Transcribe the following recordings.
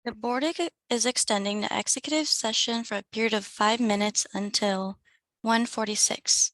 The board is extending the executive session for a period of 5 minutes until 1:46.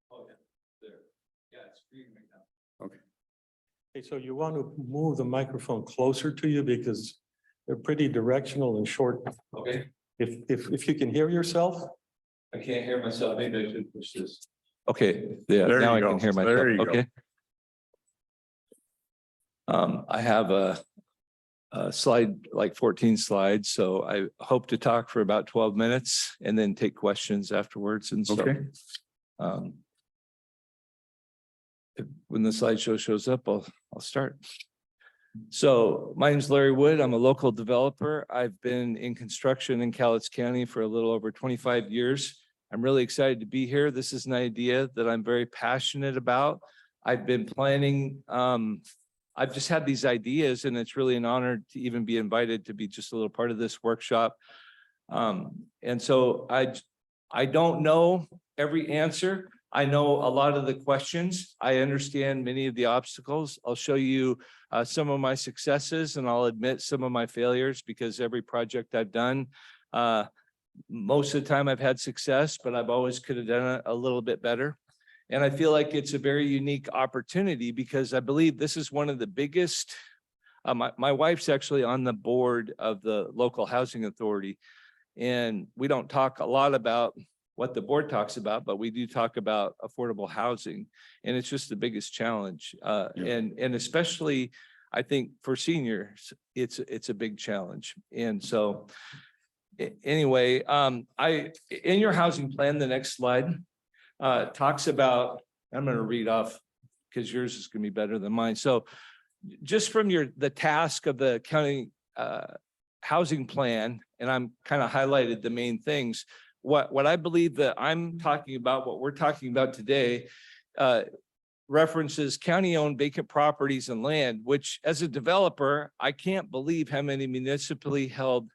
Oh, yeah, there. Yeah, it's green right now. Okay. Okay, so you want to move the microphone closer to you because they're pretty directional and short. Okay, If you can hear yourself, I can't hear myself. Maybe I should push this. Okay, yeah, There now you I go. can hear myself. There you go. Okay. I have a slide, like 14 slides, so I hope to talk for about 12 minutes and then take questions afterwards. And so Okay. When the slideshow shows up, I'll start. So my name's Larry Wood. I'm a local developer. I've been in construction in Cowlitz County for a little over 25 years. I'm really excited to be here. This is an idea that I'm very passionate about. I've been planning, I've just had these ideas, and it's really an honor to even be invited to be just a little part of this workshop. And so I don't know every answer. I know a lot of the questions. I understand many of the obstacles. I'll show you some of my successes, and I'll admit some of my failures, because every project I've done, most of the time I've had success, but I've always could have done it a little bit better. And I feel like it's a very unique opportunity, because I believe this is one of the biggest, my wife's actually on the board of the local housing authority. And we don't talk a lot about what the board talks about, but we do talk about affordable housing. And it's just the biggest challenge. And especially, I think for seniors, it's a big challenge. And so anyway, in your housing plan, the next slide talks about, I'm going to read off because yours is going to be better than mine. So just from the task of the county housing plan, and I'm kind of highlighted the main things. What I believe that I'm talking about, what we're talking about today, references county-owned vacant properties and land, which as a developer, I can't believe how many municipally held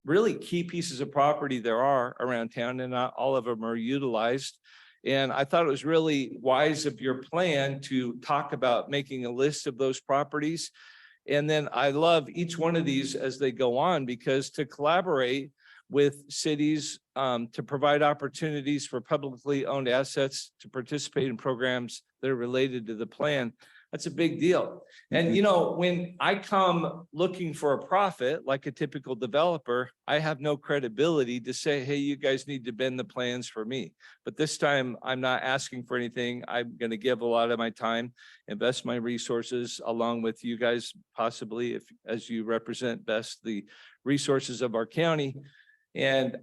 really key pieces of property there are around town, and not all of them are utilized. And I thought it was really wise of your plan to talk about making a list of those properties. And then I love each one of these as they go on, because to collaborate with cities to provide opportunities for publicly owned assets to participate in programs that are related to the plan, that's a big deal. And, you know, when I come looking for a profit, like a typical developer, I have no credibility to say, hey, you guys need to bend the plans for me. But this time I'm not asking for anything. I'm going to give a lot of my time, invest my resources along with you guys, possibly, if as you represent best the resources of our county. And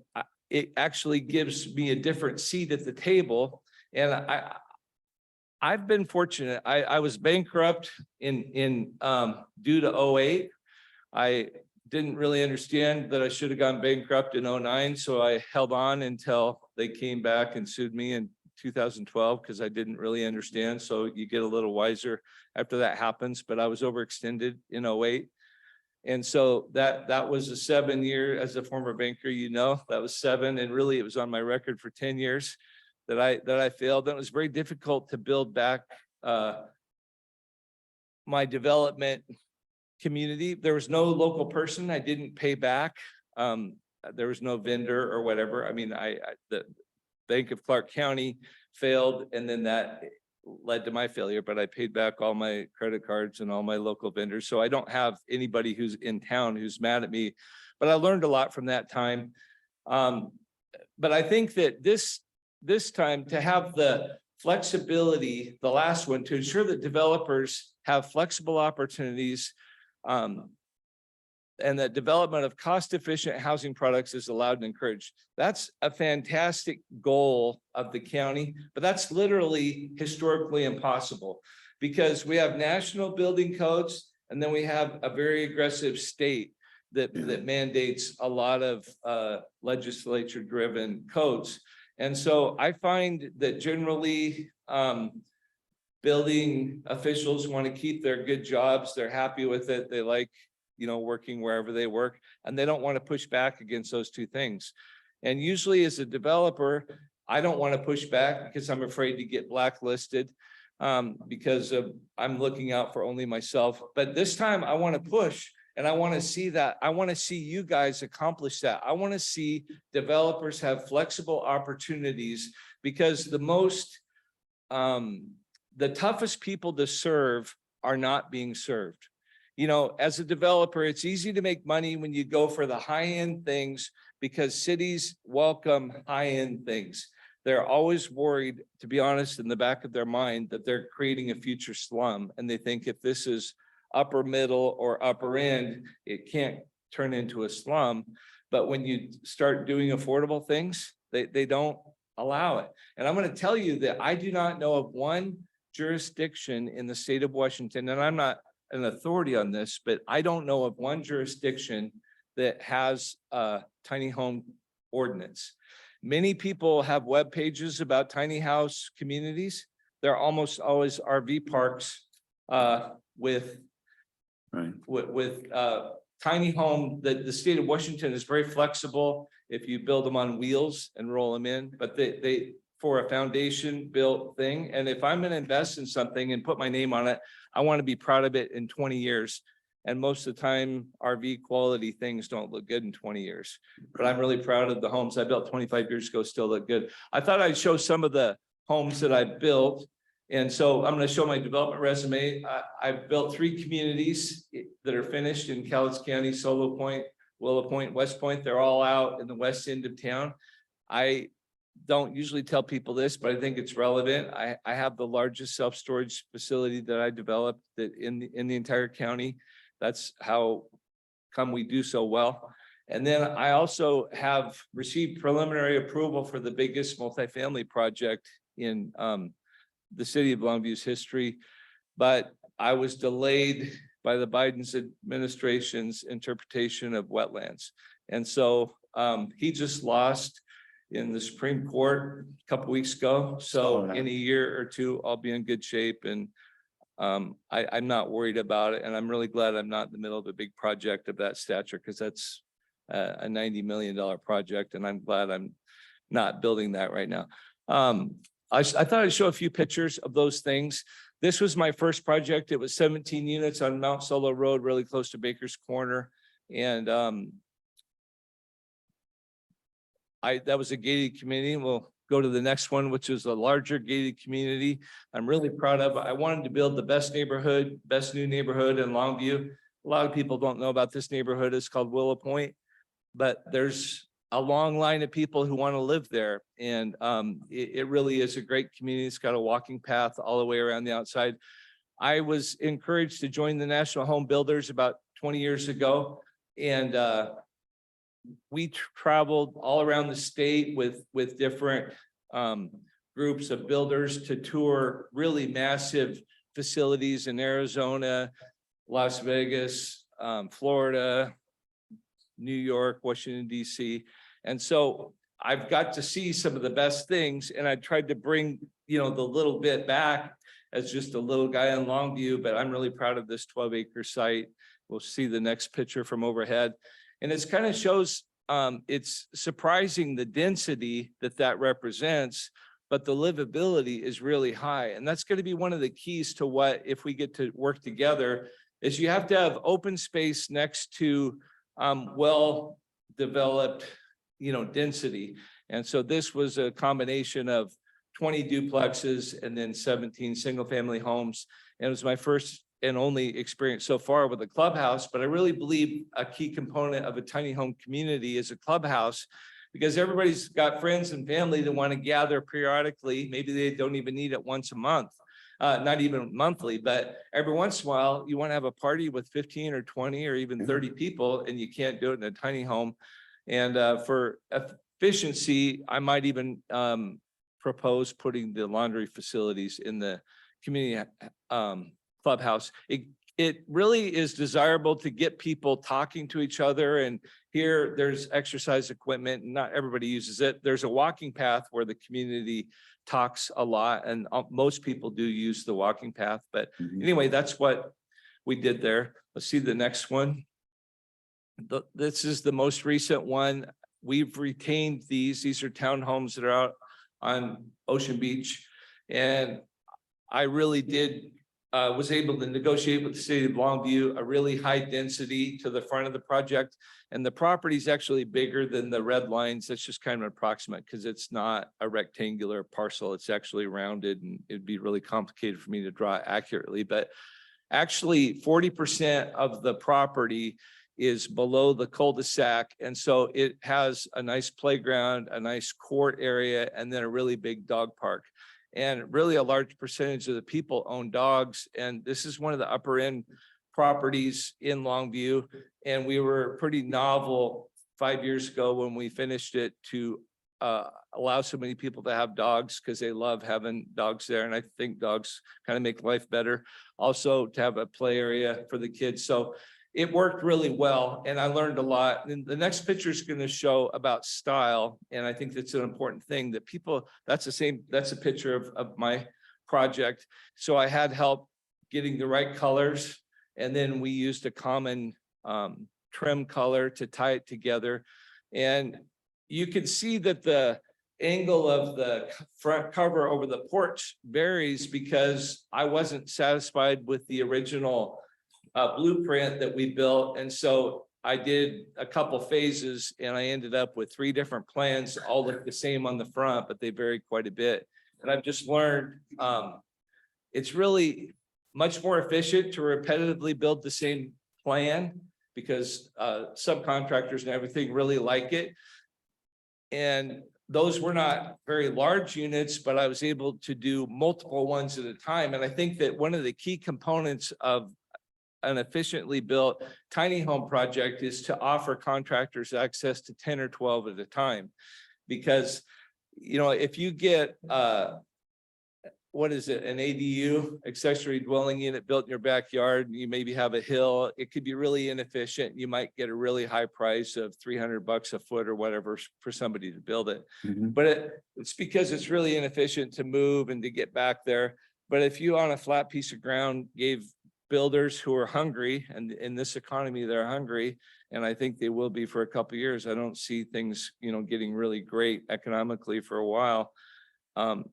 it actually gives me a different seat at the table. And I've been fortunate. I was bankrupt in due to 2008. I didn't really understand that I should have gone bankrupt in 2009. So I held on until they came back and sued me in 2012, because I didn't really understand. So you get a little wiser after that happens, but I was overextended in 2008. And so that was a 7-year, as a former banker, you know, that was 7. And really it was on my record for 10 years that I failed. And it was very difficult to build back my development community. There was no local person I didn't pay back. There was no vendor or whatever. I mean, the Bank of Clark County failed, and then that led to my failure, but I paid back all my credit cards and all my local vendors. So I don't have anybody who's in town who's mad at me, but I learned a lot from that time. But I think that this time, to have the flexibility, the last one, to ensure that developers have flexible opportunities, and that development of cost-efficient housing products is allowed and encouraged. That's a fantastic goal of the county, but that's literally historically impossible, because we have national building codes And then we have a very aggressive state that mandates a lot of legislature driven codes. And so I find that generally building officials want to keep their good jobs. They're happy with it. They like, working wherever they work, and they don't want to push back against those two things. And usually as a developer, I don't want to push back because I'm afraid to get blacklisted because I'm looking out for only myself. But this time I want to push, and I want to see that. I want to see you guys accomplish that. I want to see developers have flexible opportunities, because the toughest people to serve are not being served. As a developer, it's easy to make money when you go for the high-end things, because cities welcome high-end things. They're always worried, to be honest, in the back of their mind, that they're creating a future slum. And they think if this is upper middle or upper end, it can't turn into a slum. But when you start doing affordable things, they don't allow it. And I'm going to tell you that I do not know of one jurisdiction in the state of Washington, and I'm not an authority on this, but I don't know of one jurisdiction that has a tiny home ordinance. Many people have web pages about tiny house communities. They're almost always RV parks with tiny home. That the state of Washington is very flexible if you build them on wheels and roll them in, but they for a foundation built thing. And if I'm going to invest in something and put my name on it, I want to be proud of it in 20 years. And most of the time, RV quality things don't look good in 20 years. But I'm really proud of the homes I built 25 years ago, still look good. I thought I'd show some of the homes that I built. And so I'm going to show my development resume. I've built 3 communities that are finished in Cowlitz County: Solo Point, Willow Point, West Point. They're all out in the west end of town. I don't usually tell people this, but I think it's relevant. I have the largest self-storage facility that I developed that in the entire county. That's how come we do so well. And then I also have received preliminary approval for the biggest multifamily project in the city of Longview's history, but I was delayed by the Biden's administration's interpretation of wetlands. And so he just lost in the Supreme Court a couple weeks ago. So in a year or two, I'll be in good shape, and I'm not worried about it. And I'm really glad I'm not in the middle of a big project of that stature, because that's a $90 million project. And I'm glad I'm not building that right now. I thought I'd show a few pictures of those things. This was my first project. It was 17 units on Mount Solo Road, really close to Baker's Corner. And that was a gated community. We'll go to the next one, which is a larger gated community. I'm really proud of. I wanted to build the best neighborhood, best new neighborhood in Longview. A lot of people don't know about this neighborhood. It's called Willow Point, but there's a long line of people who want to live there. And it really is a great community. It's got a walking path all the way around the outside. I was encouraged to join the National Home Builders about 20 years ago. And we traveled all around the state with different groups of builders to tour really massive facilities in Arizona, Las Vegas, Florida, New York, Washington, D.C. And so I've got to see some of the best things, and I tried to bring, the little bit back as just a little guy in Longview, but I'm really proud of this 12-acre site. We'll see the next picture from overhead. And it kind of shows, it's surprising the density that represents, but the livability is really high. And that's going to be one of the keys to what, if we get to work together, is you have to have open space next to well-developed, density. And so this was a combination of 20 duplexes and then 17 single-family homes. And it was my first and only experience so far with a clubhouse, but I really believe a key component of a tiny home community is a clubhouse, because everybody's got friends and family that want to gather periodically. Maybe they don't even need it once a month, not even monthly, but every once in a while you want to have a party with 15 or 20 or even 30 people, and you can't do it in a tiny home. And for efficiency, I might even propose putting the laundry facilities in the community clubhouse. It it really is desirable to get people talking to each other. And here there's exercise equipment. Not everybody uses it. There's a walking path where the community talks a lot, and most people do use the walking path. But anyway, that's what we did there. Let's see the next one. This is the most recent one. We've retained these. These are townhomes that are out on Ocean Beach. And I really was able to negotiate with the City of Longview a really high density to the front of the project. And the property is actually bigger than the red lines. That's just kind of approximate because it's not a rectangular parcel. It's actually rounded, and it'd be really complicated for me to draw accurately. But actually 40% of the property is below the cul-de-sac. And so it has a nice playground, a nice court area, and then a really big dog park. And really a large percentage of the people own dogs. And this is one of the upper end properties in Longview. And we were pretty novel 5 years ago when we finished it to allow so many people to have dogs because they love having dogs there. And I think dogs kind of make life better. Also to have a play area for the kids. So it worked really well, and I learned a lot. And the next picture is going to show about style. And I think that's an important thing that people, that's a picture of my project. So I had help getting the right colors. And then we used a common trim color to tie it together. And you can see that the angle of the front cover over the porch varies because I wasn't satisfied with the original blueprint that we built. And so I did a couple phases and I ended up with 3 different plans, all look the same on the front, but they vary quite a bit. And I've just learned it's really much more efficient to repetitively build the same plan because subcontractors and everything really like it. And those were not very large units, but I was able to do multiple ones at a time. And I think that one of the key components of an efficiently built tiny home project is to offer contractors access to 10 or 12 at a time. Because, you know, if you get, what is it, an ADU, accessory dwelling unit built in your backyard, and you maybe have a hill, it could be really inefficient. You might get a really high price of $300 a foot or whatever for somebody to build it. But it's because it's really inefficient to move and to get back there. But if you on a flat piece of ground gave builders who are hungry, and in this economy, they're hungry, and I think they will be for a couple of years. I don't see things, you know, getting really great economically for a while.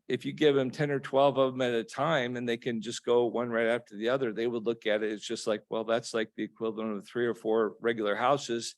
If you give them 10 or 12 of them at a time and they can just go one right after the other, they would look at it. It's just like, well, that's like the equivalent of 3 or 4 regular houses.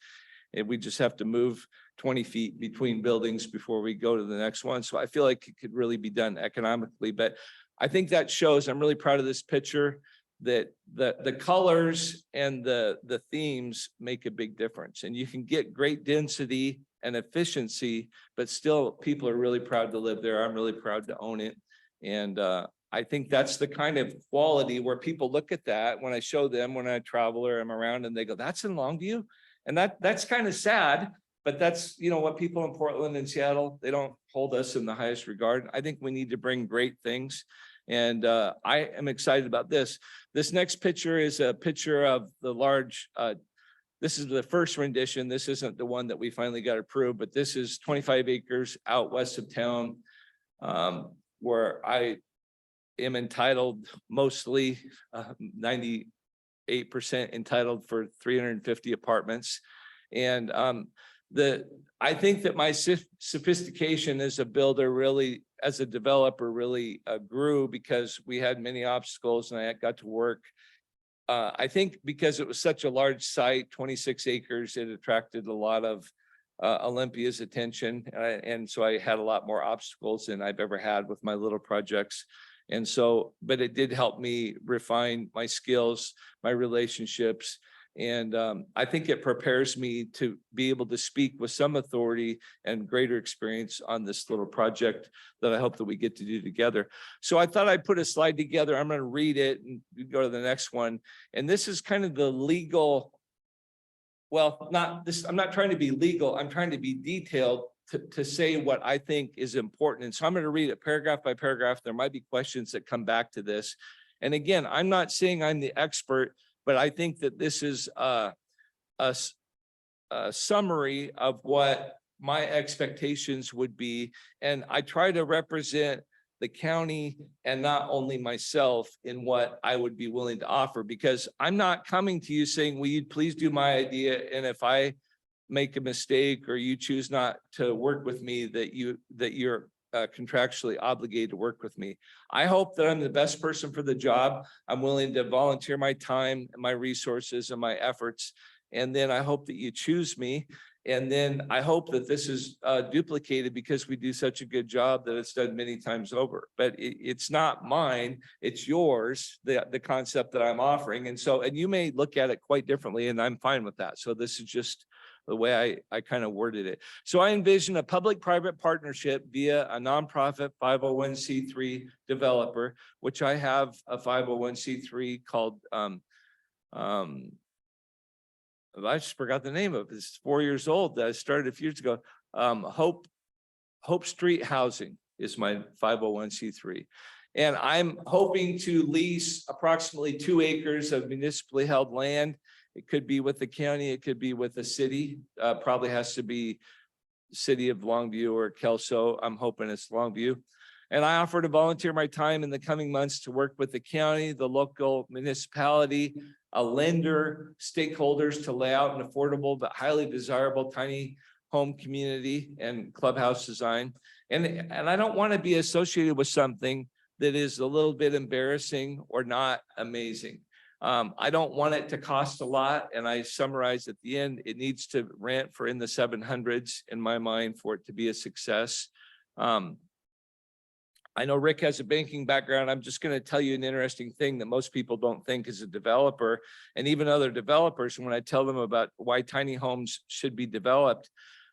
And we just have to move 20 feet between buildings before we go to the next one. So I feel like it could really be done economically, but I think that shows, I'm really proud of this picture, that the colors and the themes make a big difference. And you can get great density and efficiency, but still people are really proud to live there. I'm really proud to own it. And I think that's the kind of quality where people look at that when I show them, when I travel or I'm around, and they go, that's in Longview. And that's kind of sad, but that's, you know, what people in Portland and Seattle, they don't hold us in the highest regard. I think we need to bring great things. And I am excited about this. This next picture is a picture of the large, this is the first rendition. This isn't the one that we finally got approved, but this is 25 acres out west of town, where I am entitled, mostly 98% entitled for 350 apartments. And I think that my sophistication as a builder really, as a developer, really grew because we had many obstacles and I got to work. I think because it was such a large site, 26 acres, it attracted a lot of Olympia's attention. And so I had a lot more obstacles than I've ever had with my little projects. And so, but it did help me refine my skills, my relationships. And I think it prepares me to be able to speak with some authority and greater experience on this little project that I hope that we get to do together. So I thought I'd put a slide together. I'm going to read it and go to the next one. And this is kind of the legal, well, not this, I'm not trying to be legal. I'm trying to be detailed to say what I think is important. And so I'm going to read it paragraph by paragraph. There might be questions that come back to this. And again, I'm not saying I'm the expert. but I think that this is a summary of what my expectations would be. And I try to represent the county and not only myself in what I would be willing to offer, because I'm not coming to you saying, will you please do my idea? And if I make a mistake or you choose not to work with me, that you're contractually obligated to work with me. I hope that I'm the best person for the job. I'm willing to volunteer my time and my resources and my efforts. And then I hope that you choose me. And then I hope that this is duplicated because we do such a good job that it's done many times over. But it's not mine, it's yours, the concept that I'm offering. And so, and you may look at it quite differently, and I'm fine with that. So this is just the way I kind of worded it. So I envision a public-private partnership via a nonprofit 501c3 developer, which I have a 501c3 called I just forgot the name of it. It's 4 years old that I started a few years ago. Hope Street Housing is my 501c3. And I'm hoping to lease approximately 2 acres of municipally held land. It could be with the county, it could be with the city, probably has to be City of Longview or Kelso. I'm hoping it's Longview. And I offer to volunteer my time in the coming months to work with the county, the local municipality, a lender, stakeholders to lay out an affordable but highly desirable tiny home community and clubhouse design. And I don't want to be associated with something that is a little bit embarrassing or not amazing. I don't want it to cost a lot. And I summarize at the end, it needs to rent for in the 700s in my mind for it to be a success. I know Rick has a banking background. I'm just going to tell you an interesting thing that most people don't think as a developer, and even other developers, when I tell them about why tiny homes should be developed.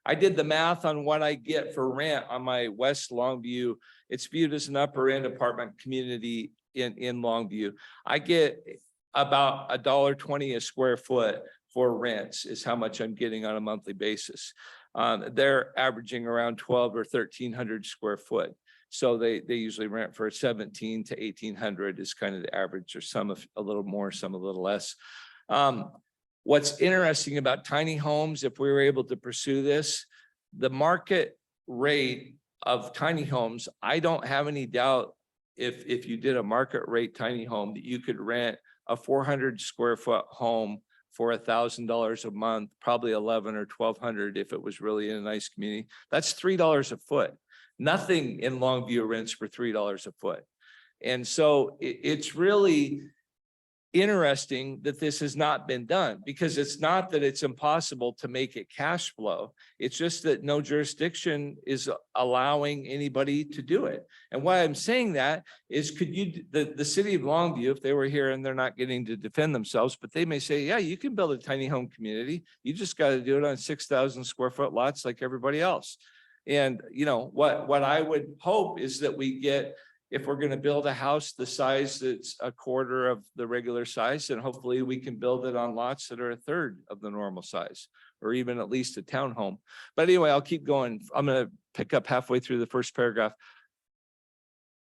I did the math on what I get for rent on my West Longview. It's viewed as an upper end apartment community in Longview. I get about $1.20 a square foot for rents is how much I'm getting on a monthly basis. They're averaging around 12 or 1,300 square foot. So they usually rent for 17 to 1,800 is kind of the average, or some a little more, some a little less. What's interesting about tiny homes, if we were able to pursue this, the market rate of tiny homes, I don't have any doubt if you did a market rate tiny home that you could rent a 400 square foot home for $1,000 a month, probably 1,100 or 1,200 if it was really in a nice community. That's $3 a foot. Nothing in Longview rents for $3 a foot. And so it's really interesting that this has not been done, because it's not that it's impossible to make it cash flow. It's just that no jurisdiction is allowing anybody to do it. And why I'm saying that is, could you, the city of Longview, if they were here and they're not getting to defend themselves, but they may say, yeah, you can build a tiny home community. You just got to do it on 6,000 square foot lots like everybody else. And, you know, what I would hope is that we get, if we're going to build a house the size that's a quarter of the regular size, then hopefully we can build it on lots that are a third of the normal size, or even at least a townhome. But anyway, I'll keep going. I'm going to pick up halfway through the first paragraph.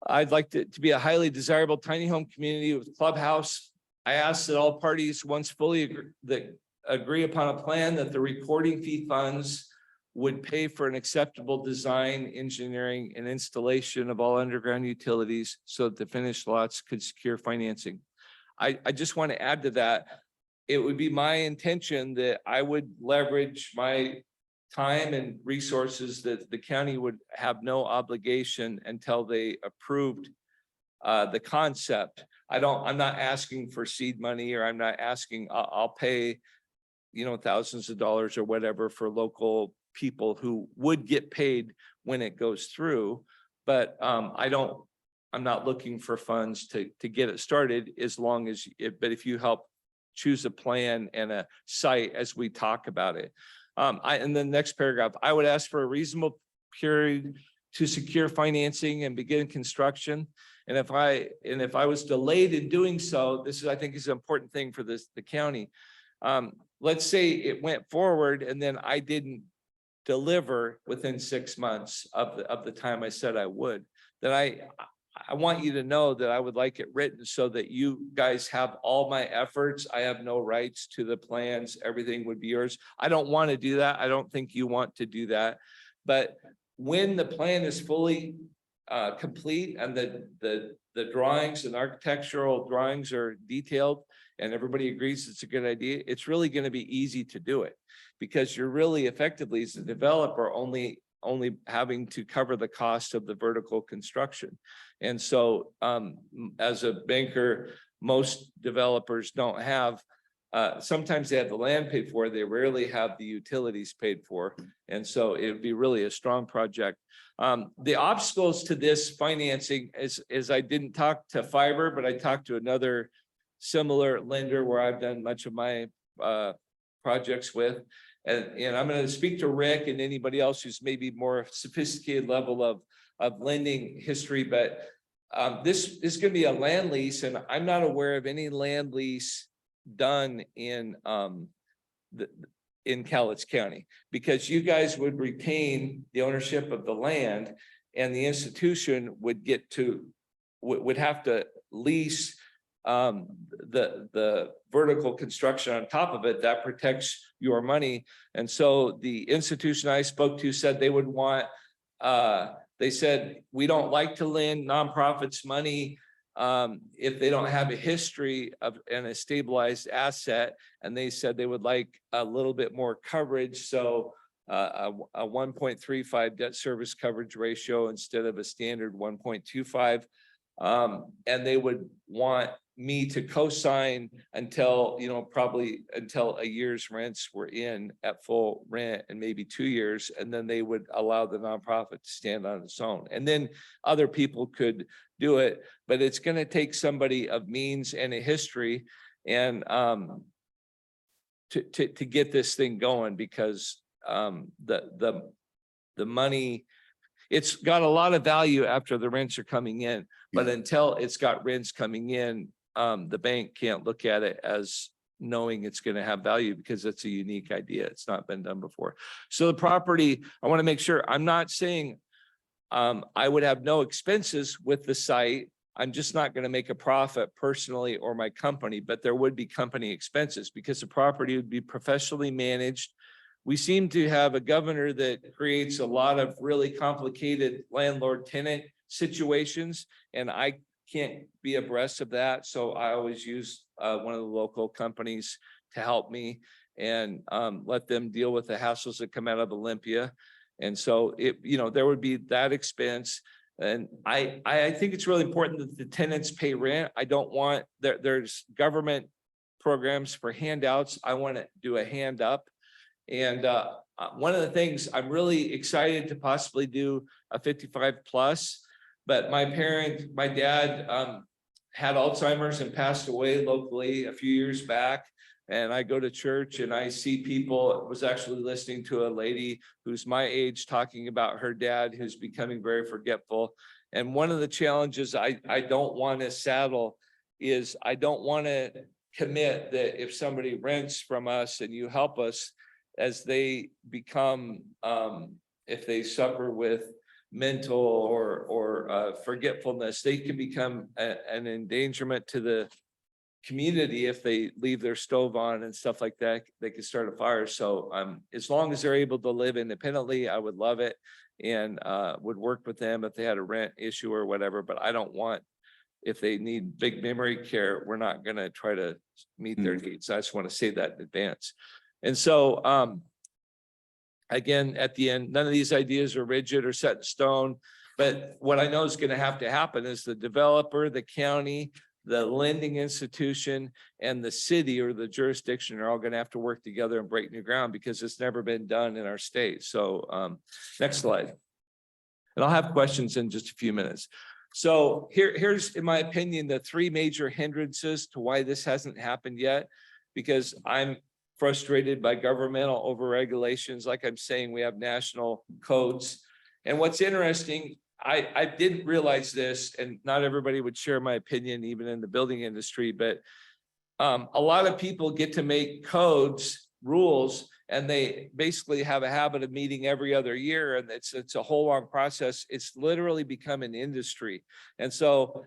I'd like to be a highly desirable tiny home community with clubhouse. I ask that all parties, once fully agree upon a plan, that the recording fee funds would pay for an acceptable design, engineering, and installation of all underground utilities so that the finished lots could secure financing. I just want to add to that. It would be my intention that I would leverage my time and resources, that the county would have no obligation until they approved the concept. I'm not asking for seed money, or I'm not asking, I'll pay, you know, thousands of dollars or whatever for local people who would get paid when it goes through. But I'm not looking for funds to get it started, as long as but if you help choose a plan and a site as we talk about it. In the next paragraph, I would ask for a reasonable period to secure financing and begin construction. And if I was delayed in doing so, this is, I think, is an important thing for the county. Let's say it went forward and then I didn't deliver within 6 months of the time I said I would, then I want you to know that I would like it written so that you guys have all my efforts. I have no rights to the plans. Everything would be yours. I don't want to do that. I don't think you want to do that. But when the plan is fully complete and the drawings and architectural drawings are detailed and everybody agrees it's a good idea, it's really going to be easy to do it, because you're really effectively as a developer only having to cover the cost of the vertical construction. And so as a banker, most developers don't have, sometimes they have the land paid for, they rarely have the utilities paid for. And so it would be really a strong project. The obstacles to this financing is I didn't talk to Fiber, but I talked to another similar lender where I've done much of my projects with. And I'm going to speak to Rick and anybody else who's maybe more sophisticated level of lending history, but this is going to be a land lease, and I'm not aware of any land lease done in Cowlitz County, because you guys would retain the ownership of the land, and the institution would have to lease the vertical construction on top of it that protects your money. And so the institution I spoke to said they would want, they said, we don't like to lend nonprofits money if they don't have a history of and a stabilized asset. And they said they would like a little bit more coverage. So a 1.35 debt service coverage ratio instead of a standard 1.25. And they would want me to co-sign until, probably until a year's rents were in at full rent, and maybe 2 years. And then they would allow the nonprofit to stand on its own. And then other people could do it, but it's going to take somebody of means and a history and to get this thing going, because the money, it's got a lot of value after the rents are coming in, but until it's got rents coming in, the bank can't look at it as knowing it's going to have value, because it's a unique idea. It's not been done before. So the property, I want to make sure, I'm not saying I would have no expenses with the site. I'm just not going to make a profit personally or my company, but there would be company expenses because the property would be professionally managed. We seem to have a governor that creates a lot of really complicated landlord-tenant situations, and I can't be abreast of that. So I always use one of the local companies to help me and let them deal with the hassles that come out of Olympia. And so there would be that expense. And I think it's really important that the tenants pay rent. I don't want, there's government programs for handouts. I want to do a hand up. And one of the things I'm really excited to possibly do a 55 plus, but my dad had Alzheimer's and passed away locally a few years back. And I go to church and I see people. I was actually listening to a lady who's my age talking about her dad who's becoming very forgetful. And one of the challenges I don't want to saddle is I don't want to commit that if somebody rents from us and you help us as they become, if they suffer with mental or forgetfulness, they can become an endangerment to the community. If they leave their stove on and stuff like that, they could start a fire. So as long as they're able to live independently, I would love it and would work with them if they had a rent issue or whatever. But I don't want, if they need big memory care, we're not going to try to meet their needs. I just want to say that in advance. And so again, at the end, none of these ideas are rigid or set in stone, but what I know is going to happen is the developer, the county, the lending institution, and the city or the jurisdiction are all going to have to work together and break new ground, because it's never been done in our state. So next slide. And I'll have questions in just a few minutes. So here's, in my opinion, the three major hindrances to why this hasn't happened yet, because I'm frustrated by governmental overregulations. Like I'm saying, we have national codes. And what's interesting, I didn't realize this, and not everybody would share my opinion, even in the building industry, but a lot of people get to make codes, rules, and they basically have a habit of meeting every other year, and it's a whole long process. It's literally become an industry. And so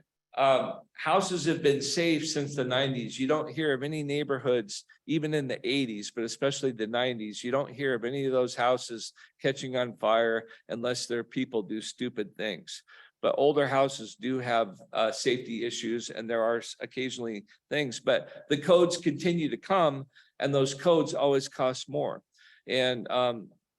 houses have been safe since the 90s. You don't hear of any neighborhoods, even in the 80s, but especially the 90s. You don't hear of any of those houses catching on fire unless their people do stupid things. But older houses do have safety issues, and there are occasionally things, but the codes continue to come, and those codes always cost more. And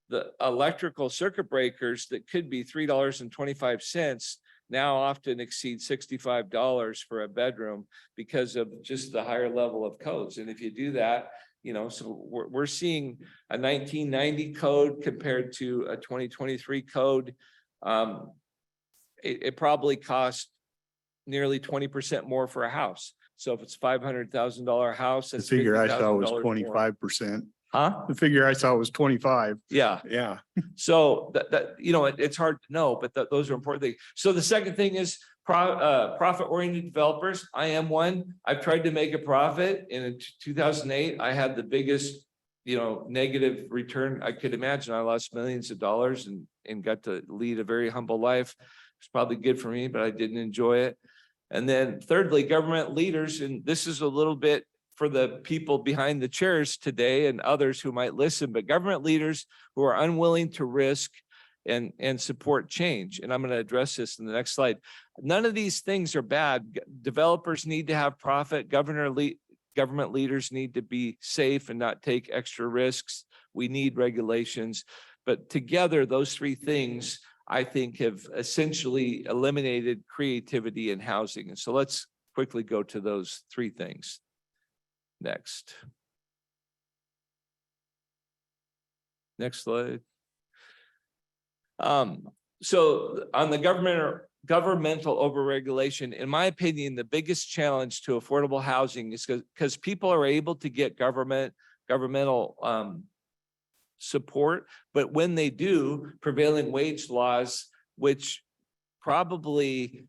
the electrical circuit breakers that could be $3.25 now often exceed $65 for a bedroom because of just the higher level of codes. And if you do that, so we're seeing a 1990 code compared to a 2023 code. It probably costs nearly 20% more for a house. So if it's $500,000 house, The that's figure I saw was $50,000 more. 25%. Huh? The figure I saw was 25. Yeah. Yeah. So it's hard to know, but those are important things. So the second thing is profit-oriented developers. I am one. I've tried to make a profit. In 2008, I had the biggest, negative return I could imagine. I lost millions of dollars and got to lead a very humble life. It's probably good for me, but I didn't enjoy it. And then thirdly, government leaders, and this is a little bit for the people behind the chairs today and others who might listen, but government leaders who are unwilling to risk and support change. And I'm going to address this in the next slide. None of these things are bad. Developers need to have profit. Government leaders need to be safe and not take extra risks. We need regulations, but together, those three things I think have essentially eliminated creativity in housing. And so let's quickly go to those three things. Next. Next slide. So on the governmental overregulation, in my opinion, the biggest challenge to affordable housing is because people are able to get governmental support, but when they do, prevailing wage laws, which probably,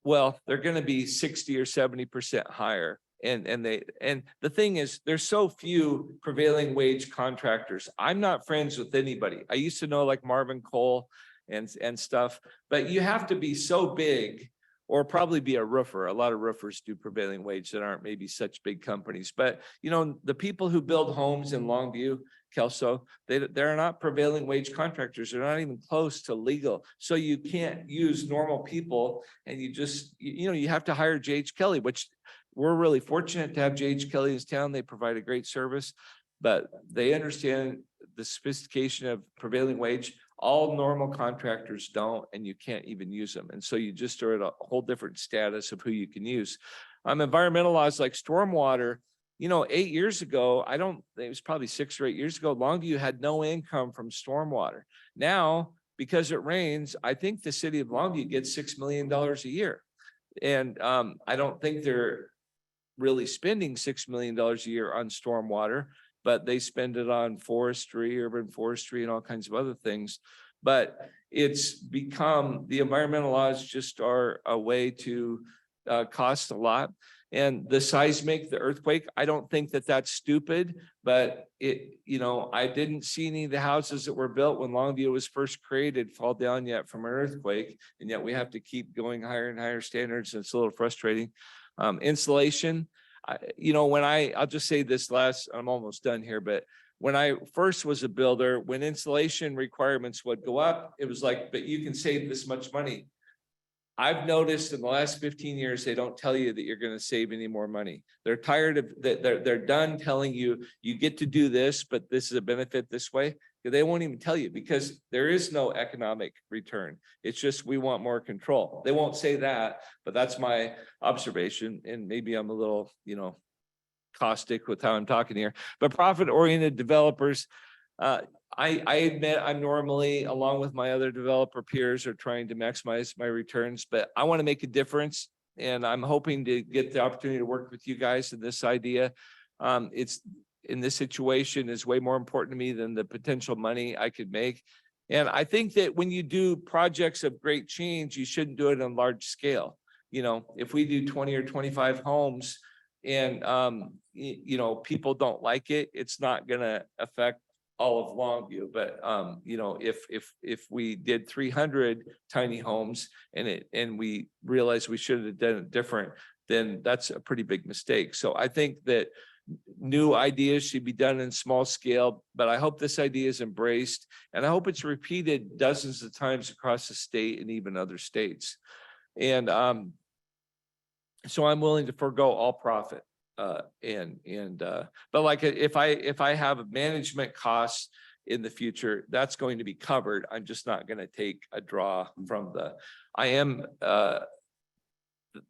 well, they're going to be 60 or 70% higher. And the thing is, there's so few prevailing wage contractors. I'm not friends with anybody. I used to know like Marvin Cole and stuff, but you have to be so big or probably be a roofer. A lot of roofers do prevailing wage that aren't maybe such big companies, but the people who build homes in Longview, Kelso, they're not prevailing wage contractors. They're not even close to legal. So you can't use normal people, and you just, you have to hire J.H. Kelly, which we're really fortunate to have J.H. Kelly in town. They provide a great service, but they understand the sophistication of prevailing wage. All normal contractors don't, and you can't even use them. And so you just are at a whole different status of who you can use. Environmental laws like stormwater, 8 years ago, it was probably 6 or 8 years ago, Longview had no income from stormwater. Now, because it rains, I think the city of Longview gets $6 million a year. And I don't think they're really spending $6 million a year on stormwater, but they spend it on forestry, urban forestry, and all kinds of other things. But it's become, the environmental laws just are a way to cost a lot. And the seismic, the earthquake, I don't think that that's stupid, but I didn't see any of the houses that were built when Longview was first created fall down yet from an earthquake. And yet we have to keep going higher and higher standards. And it's a little frustrating. Insulation, I'll just say this I'm almost done here, but when I first was a builder, when insulation requirements would go up, it was like, but you can save this much money. I've noticed in the last 15 years, they don't tell you that you're going to save any more money. They're tired of that. They're done telling you, you get to do this, but this is a benefit this way. They won't even tell you because there is no economic return. It's just, we want more control. They won't say that, but that's my observation. And maybe I'm a little, caustic with how I'm talking here, but profit-oriented developers, I admit I'm normally, along with my other developer peers, are trying to maximize my returns, but I want to make a difference. And I'm hoping to get the opportunity to work with you guys in this idea. It's in this situation is way more important to me than the potential money I could make. And I think that when you do projects of great change, you shouldn't do it on large scale. If we do 20 or 25 homes, and, you know, people don't like it, it's not gonna affect all of Longview, but, you know, if we did 300 tiny homes and we realized we should have done it different, then that's a pretty big mistake. So I think that new ideas should be done in small scale, but I hope this idea is embraced, and I hope it's repeated dozens of times across the state and even other states. And so I'm willing to forego all profit. But like if I have management costs in the future, that's going to be covered. I'm just not going to take a draw from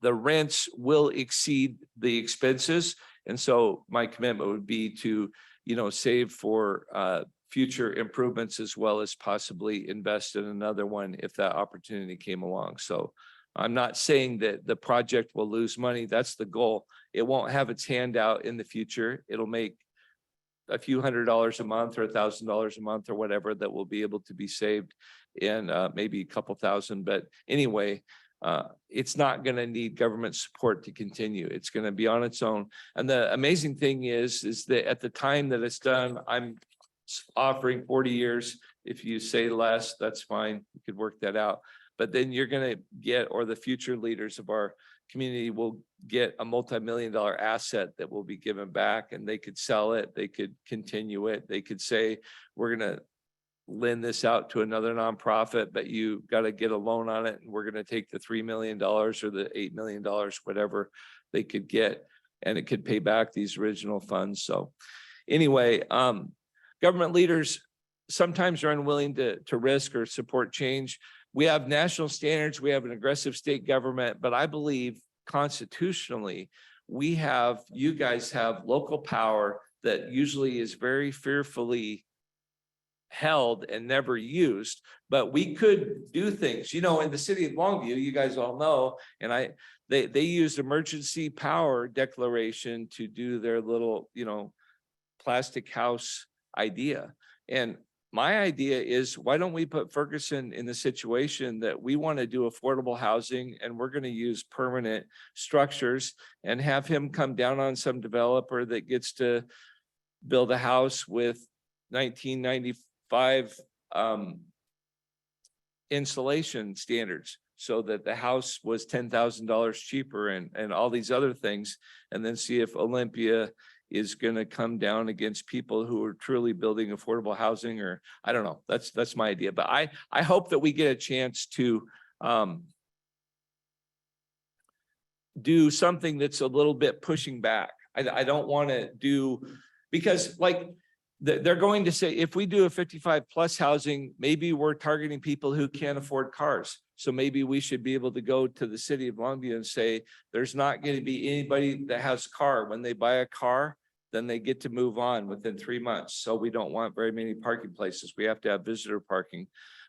the rents will exceed the expenses. And so my commitment would be to, you know, save for future improvements as well as possibly invest in another one if that opportunity came along. So I'm not saying that the project will lose money. That's the goal. It won't have its hand out in the future. It'll make a few $100s a month or $1,000 a month or whatever that will be able to be saved, and maybe a couple thousand. But anyway, it's not going to need government support to continue. It's going to be on its own. And the amazing thing is that at the time that it's done, I'm offering 40 years. If you say less, that's fine. We could work that out. But then you're going to get, or the future leaders of our community will get a multi-million-dollar asset that will be given back, and they could sell it. They could continue it. They could say, we're going to lend this out to another nonprofit, but you got to get a loan on it. And we're going to take the $3 million or the $8 million, whatever they could get, and it could pay back these original funds. So anyway, government leaders sometimes are unwilling to risk or support change. We have national standards, we have an aggressive state government, but I believe constitutionally, you guys have local power that usually is very fearfully held and never used, but we could do things, you know, in the city of Longview, you guys all know, and they used emergency power declaration to do their little, you know, plastic house idea. And my idea is, why don't we put Ferguson in the situation that we want to do affordable housing, and we're going to use permanent structures, and have him come down on some developer that gets to build a house with 1995 insulation standards, so that the house was $10,000 cheaper, and all these other things, and then see if Olympia is going to come down against people who are truly building affordable housing, or I don't know. That's my idea. But I hope that we get a chance to do something that's a little bit pushing back. I don't want to do, because like they're going to say, if we do a 55 plus housing, maybe we're targeting people who can't afford cars. So maybe we should be able to go to the city of Longview and say, there's not going to be anybody that has a car. When they buy a car, then they get to move on within 3 months. So we don't want very many parking places. We have to have visitor parking.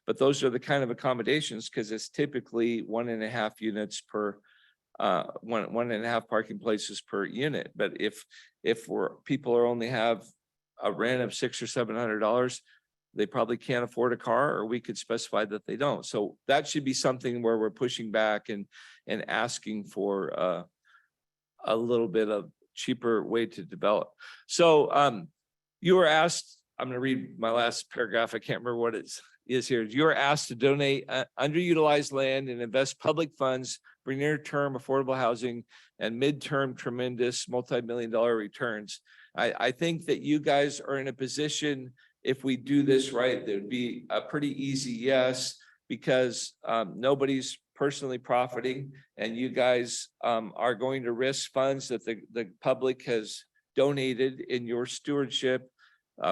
But those are the kind of accommodations, because it's typically 1.5 units per, 1.5 parking places per unit. But if people are only have a rent of $600 or $700, they probably can't afford a car, or we could specify that they don't. So that should be something where we're pushing back and asking for a little bit of cheaper way to develop. So you were asked, I'm going to read my last paragraph. I can't remember what it is here. You were asked to donate underutilized land and invest public funds for near-term affordable housing and mid-term tremendous multi-million-dollar returns. I think that you guys are in a position, if we do this right, there would be a pretty easy yes, because nobody's personally profiting, and you guys are going to risk funds that the public has donated in your stewardship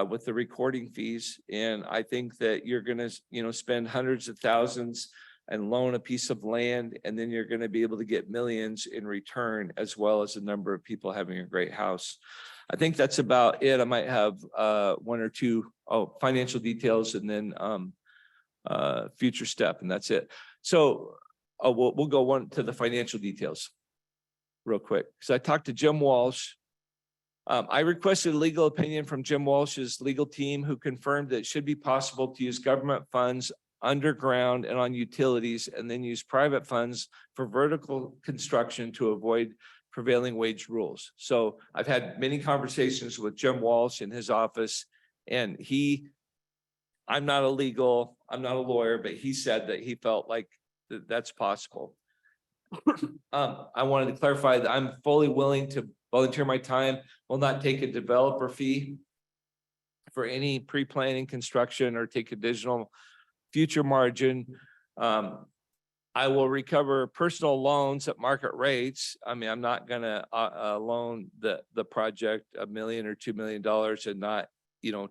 with the recording fees. And I think that you're going to, you know, spend hundreds of thousands and loan a piece of land, and then you're going to be able to get millions in return, as well as a number of people having a great house. I think that's about it. I might have one or two financial details, and then future step, and that's it. So we'll go one to the financial details real quick. So I talked to Jim Walsh. I requested a legal opinion from Jim Walsh's legal team, who confirmed that it should be possible to use government funds underground and on utilities, and then use private funds for vertical construction to avoid prevailing wage rules. So I've had many conversations with Jim Walsh in his office, and I'm not a lawyer, but he said that he felt like that's possible. I wanted to clarify that I'm fully willing to volunteer my time, will not take a developer fee for any pre-planning construction or take additional future margin. I will recover personal loans at market rates. I mean, I'm not gonna loan the project $1 million or $2 million and not,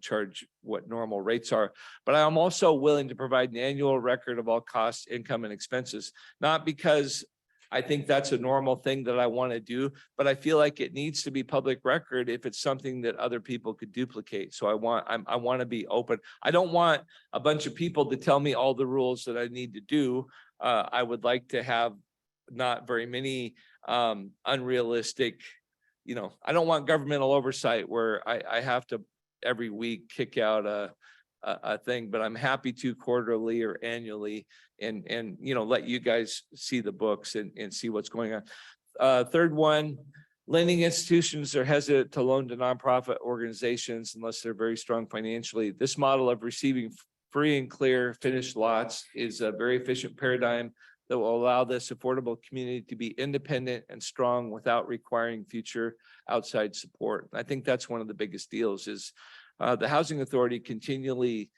charge what normal rates are. But I'm also willing to provide an annual record of all costs, income, and expenses, not because I think that's a normal thing that I want to do, but I feel like it needs to be public record if it's something that other people could duplicate. So I want to be open. I don't want a bunch of people to tell me all the rules that I need to do. I would like to have not very many unrealistic, I don't want governmental oversight where I have to every week kick out a thing, but I'm happy to quarterly or annually and let you guys see the books and see what's going on. Third one, lending institutions are hesitant to loan to nonprofit organizations unless they're very strong financially. This model of receiving free and clear finished lots is a very efficient paradigm that will allow this affordable community to be independent and strong without requiring future outside support. I think that's one of the biggest deals is the housing authority continually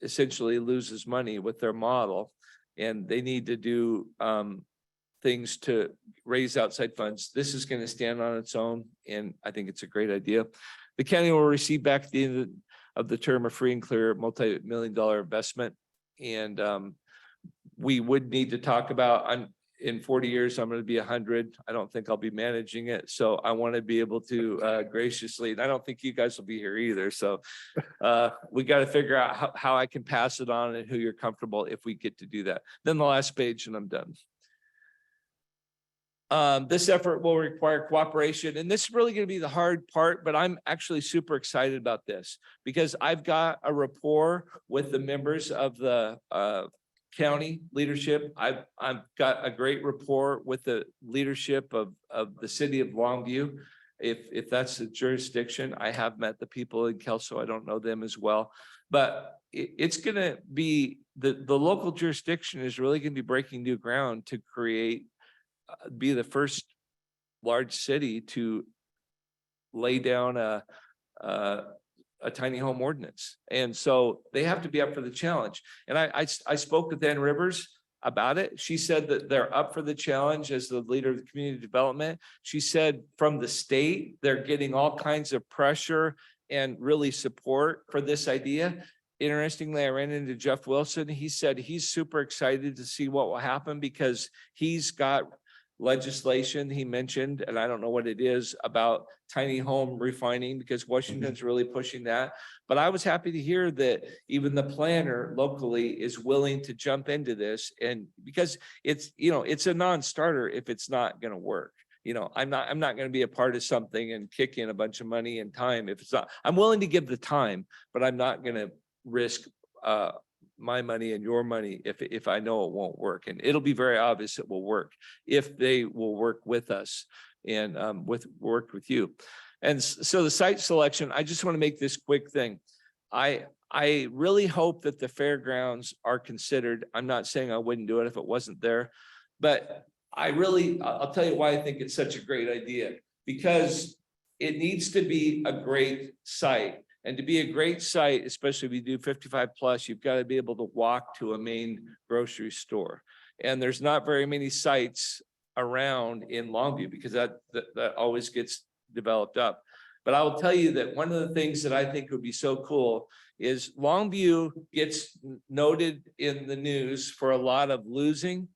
essentially loses money with their model, and they need to do things to raise outside funds. This is going to stand on its own, and I think it's a great idea. The county will receive back at the end of the term a free and clear multi-million-dollar investment, and we would need to talk about, in 40 years, I'm going to be 100. I don't think I'll be managing it. So I want to be able to graciously, and I don't think you guys will be here either. So we got to figure out how I can pass it on and who you're comfortable if we get to do that. Then the last page and I'm done. This effort will require cooperation, and this is really going to be the hard part, but I'm actually super excited about this because I've got a rapport with the members of the county leadership. I've got a great rapport with the leadership of the city of Longview. If that's the jurisdiction, I have met the people in Kelso. I don't know them as well, but it's going to be the local jurisdiction is really going to be breaking new ground to be the first large city to lay down a tiny home ordinance. And so they have to be up for the challenge. And I spoke with Ann Rivers about it. She said that they're up for the challenge as the leader of the community development. She said from the state, they're getting all kinds of pressure and really support for this idea. Interestingly, I ran into Jeff Wilson. He said he's super excited to see what will happen because he's got legislation he mentioned, and I don't know what it is, about tiny home refining because Washington's really pushing that. But I was happy to hear that even the planner locally is willing to jump into this, and because it's a non-starter if it's not going to work. I'm not going to be a part of something and kick in a bunch of money and time if it's not. I'm willing to give the time, but I'm not going to risk my money and your money if I know it won't work. And it'll be very obvious it will work if they will work with us and work with you. And so the site selection, I just want to make this quick thing. I really hope that the fairgrounds are considered. I'm not saying I wouldn't do it if it wasn't there, but I'll tell you why I think it's such a great idea, because it needs to be a great site. And to be a great site, especially if you do 55 plus, you've got to be able to walk to a main grocery store. And there's not very many sites around in Longview because that always gets developed up. But I will tell you that one of the things that I think would be so cool is Longview gets noted in the news for a lot of losing,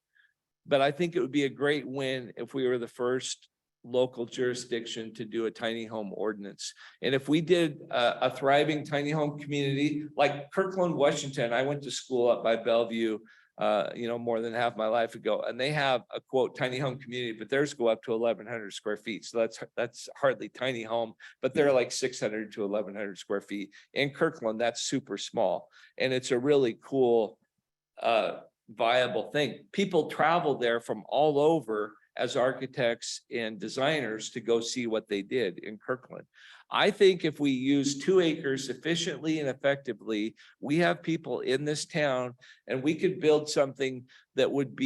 but I think it would be a great win if we were the first local jurisdiction to do a tiny home ordinance. And if we did a thriving tiny home community like Kirkland, Washington, I went to school up by Bellevue, more than half my life ago, and they have a quote tiny home community, but theirs go up to 1,100 square feet. So that's hardly tiny home, but they're like 600 to 1,100 square feet. In Kirkland, that's super small, and it's a really cool, viable thing. People travel there from all over as architects and designers to go see what they did in Kirkland. I think if we use 2 acres efficiently and effectively, we have people in this town and we could build something that would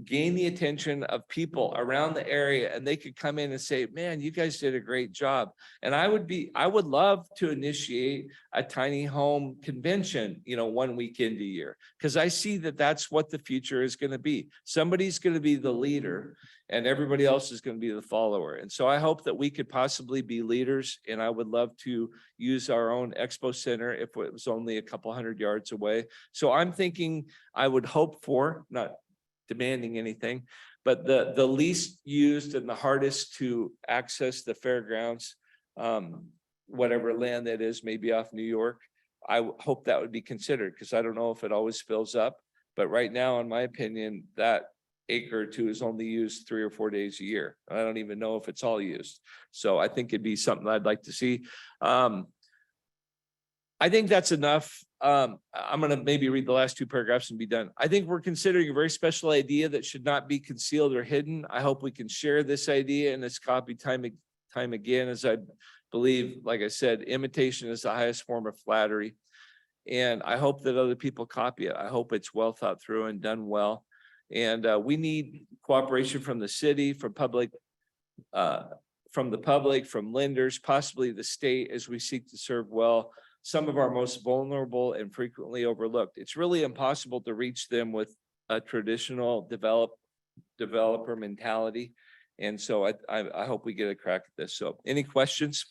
gain the attention of people around the area, and they could come in and say, man, you guys did a great job. And I would love to initiate a tiny home convention, 1 weekend a year, because I see that that's what the future is going to be. Somebody's going to be the leader and everybody else is going to be the follower. And so I hope that we could possibly be leaders, and I would love to use our own expo center if it was only a couple hundred yards away. So I'm thinking I would hope for, not demanding anything, but the least used and the hardest to access the fairgrounds, whatever land that is, maybe off New York. I hope that would be considered, because I don't know if it always fills up, but right now, in my opinion, that acre or 2 is only used 3 or 4 days a year. I don't even know if it's all used. So I think it'd be something I'd like to see. I think that's enough. I'm going to maybe read the last 2 paragraphs and be done. I think we're considering a very special idea that should not be concealed or hidden. I hope we can share this idea and this copy time again, as I believe, like I said, imitation is the highest form of flattery. And I hope that other people copy it. I hope it's well thought through and done well. And we need cooperation from the city, from the public, from lenders, possibly the state, as we seek to serve well some of our most vulnerable and frequently overlooked. It's really impossible to reach them with a traditional developer mentality. And so I hope we get a crack at this. So any questions?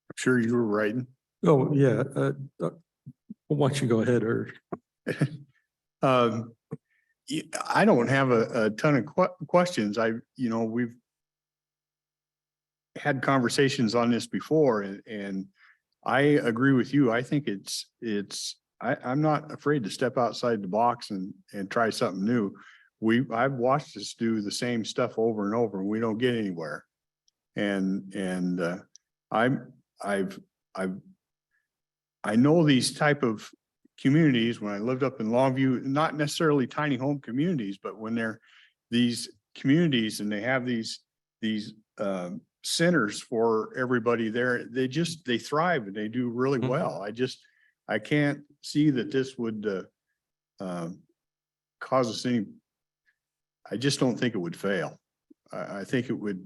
I'm sure you were writing. Oh, yeah. Why don't you go ahead, or? I don't have a ton of questions. We've had conversations on this before, and I agree with you. I think I'm not afraid to step outside the box and try something new. I've watched us do the same stuff over and over, and we don't get anywhere. And I know these type of communities when I lived up in Longview, not necessarily tiny home communities, but when they're these communities and they have these centers for everybody there, they thrive and they do really well. I can't see that this would cause us any. I just don't think it would fail. I think it would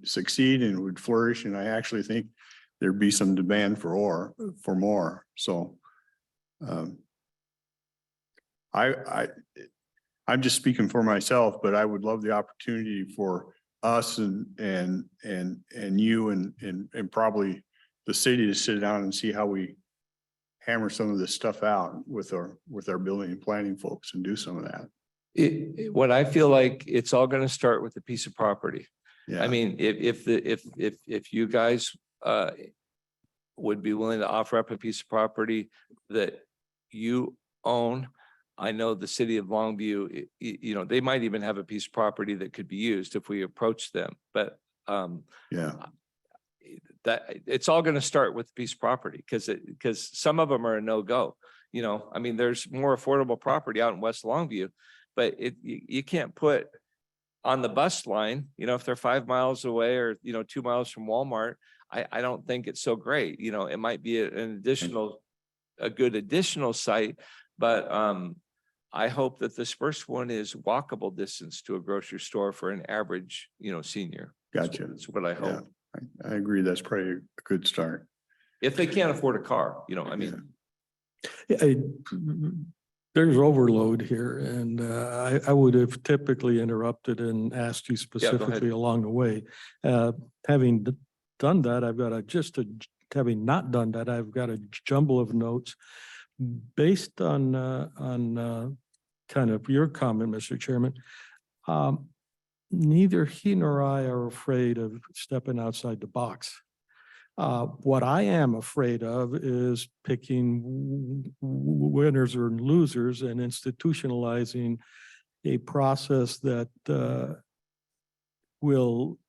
succeed and it would flourish, and I actually think there'd be some demand for more. So I'm just speaking for myself, but I would love the opportunity for us and you and probably the city to sit down and see how we hammer some of this stuff out with our building and planning folks and do some of that. What I feel like it's all going to start with a piece of property. Yeah. I mean, if you guys would be willing to offer up a piece of property that you own, I know the city of Longview, they might even have a piece of property that could be used if we approach them. But yeah, that it's all going to start with a piece of property, because some of them are a no-go. I mean, there's more affordable property out in West Longview, but you can't put on the bus line, if they're 5 miles away or 2 miles from Walmart. I don't think it's so great. It might be a good additional site, but I hope that this first one is walkable distance to a grocery store for an average, senior. gotcha. That's what I hope. Yeah, I agree. That's probably a good start. If they can't afford a car, I mean. Yeah, there's overload here, and I would have typically interrupted and asked you specifically along the way. Having done that, having not done that, I've got a jumble of notes based on kind of your comment, Mr. Chairman. Neither he nor I are afraid of stepping outside the box. What I am afraid of is picking winners or losers and institutionalizing a process that will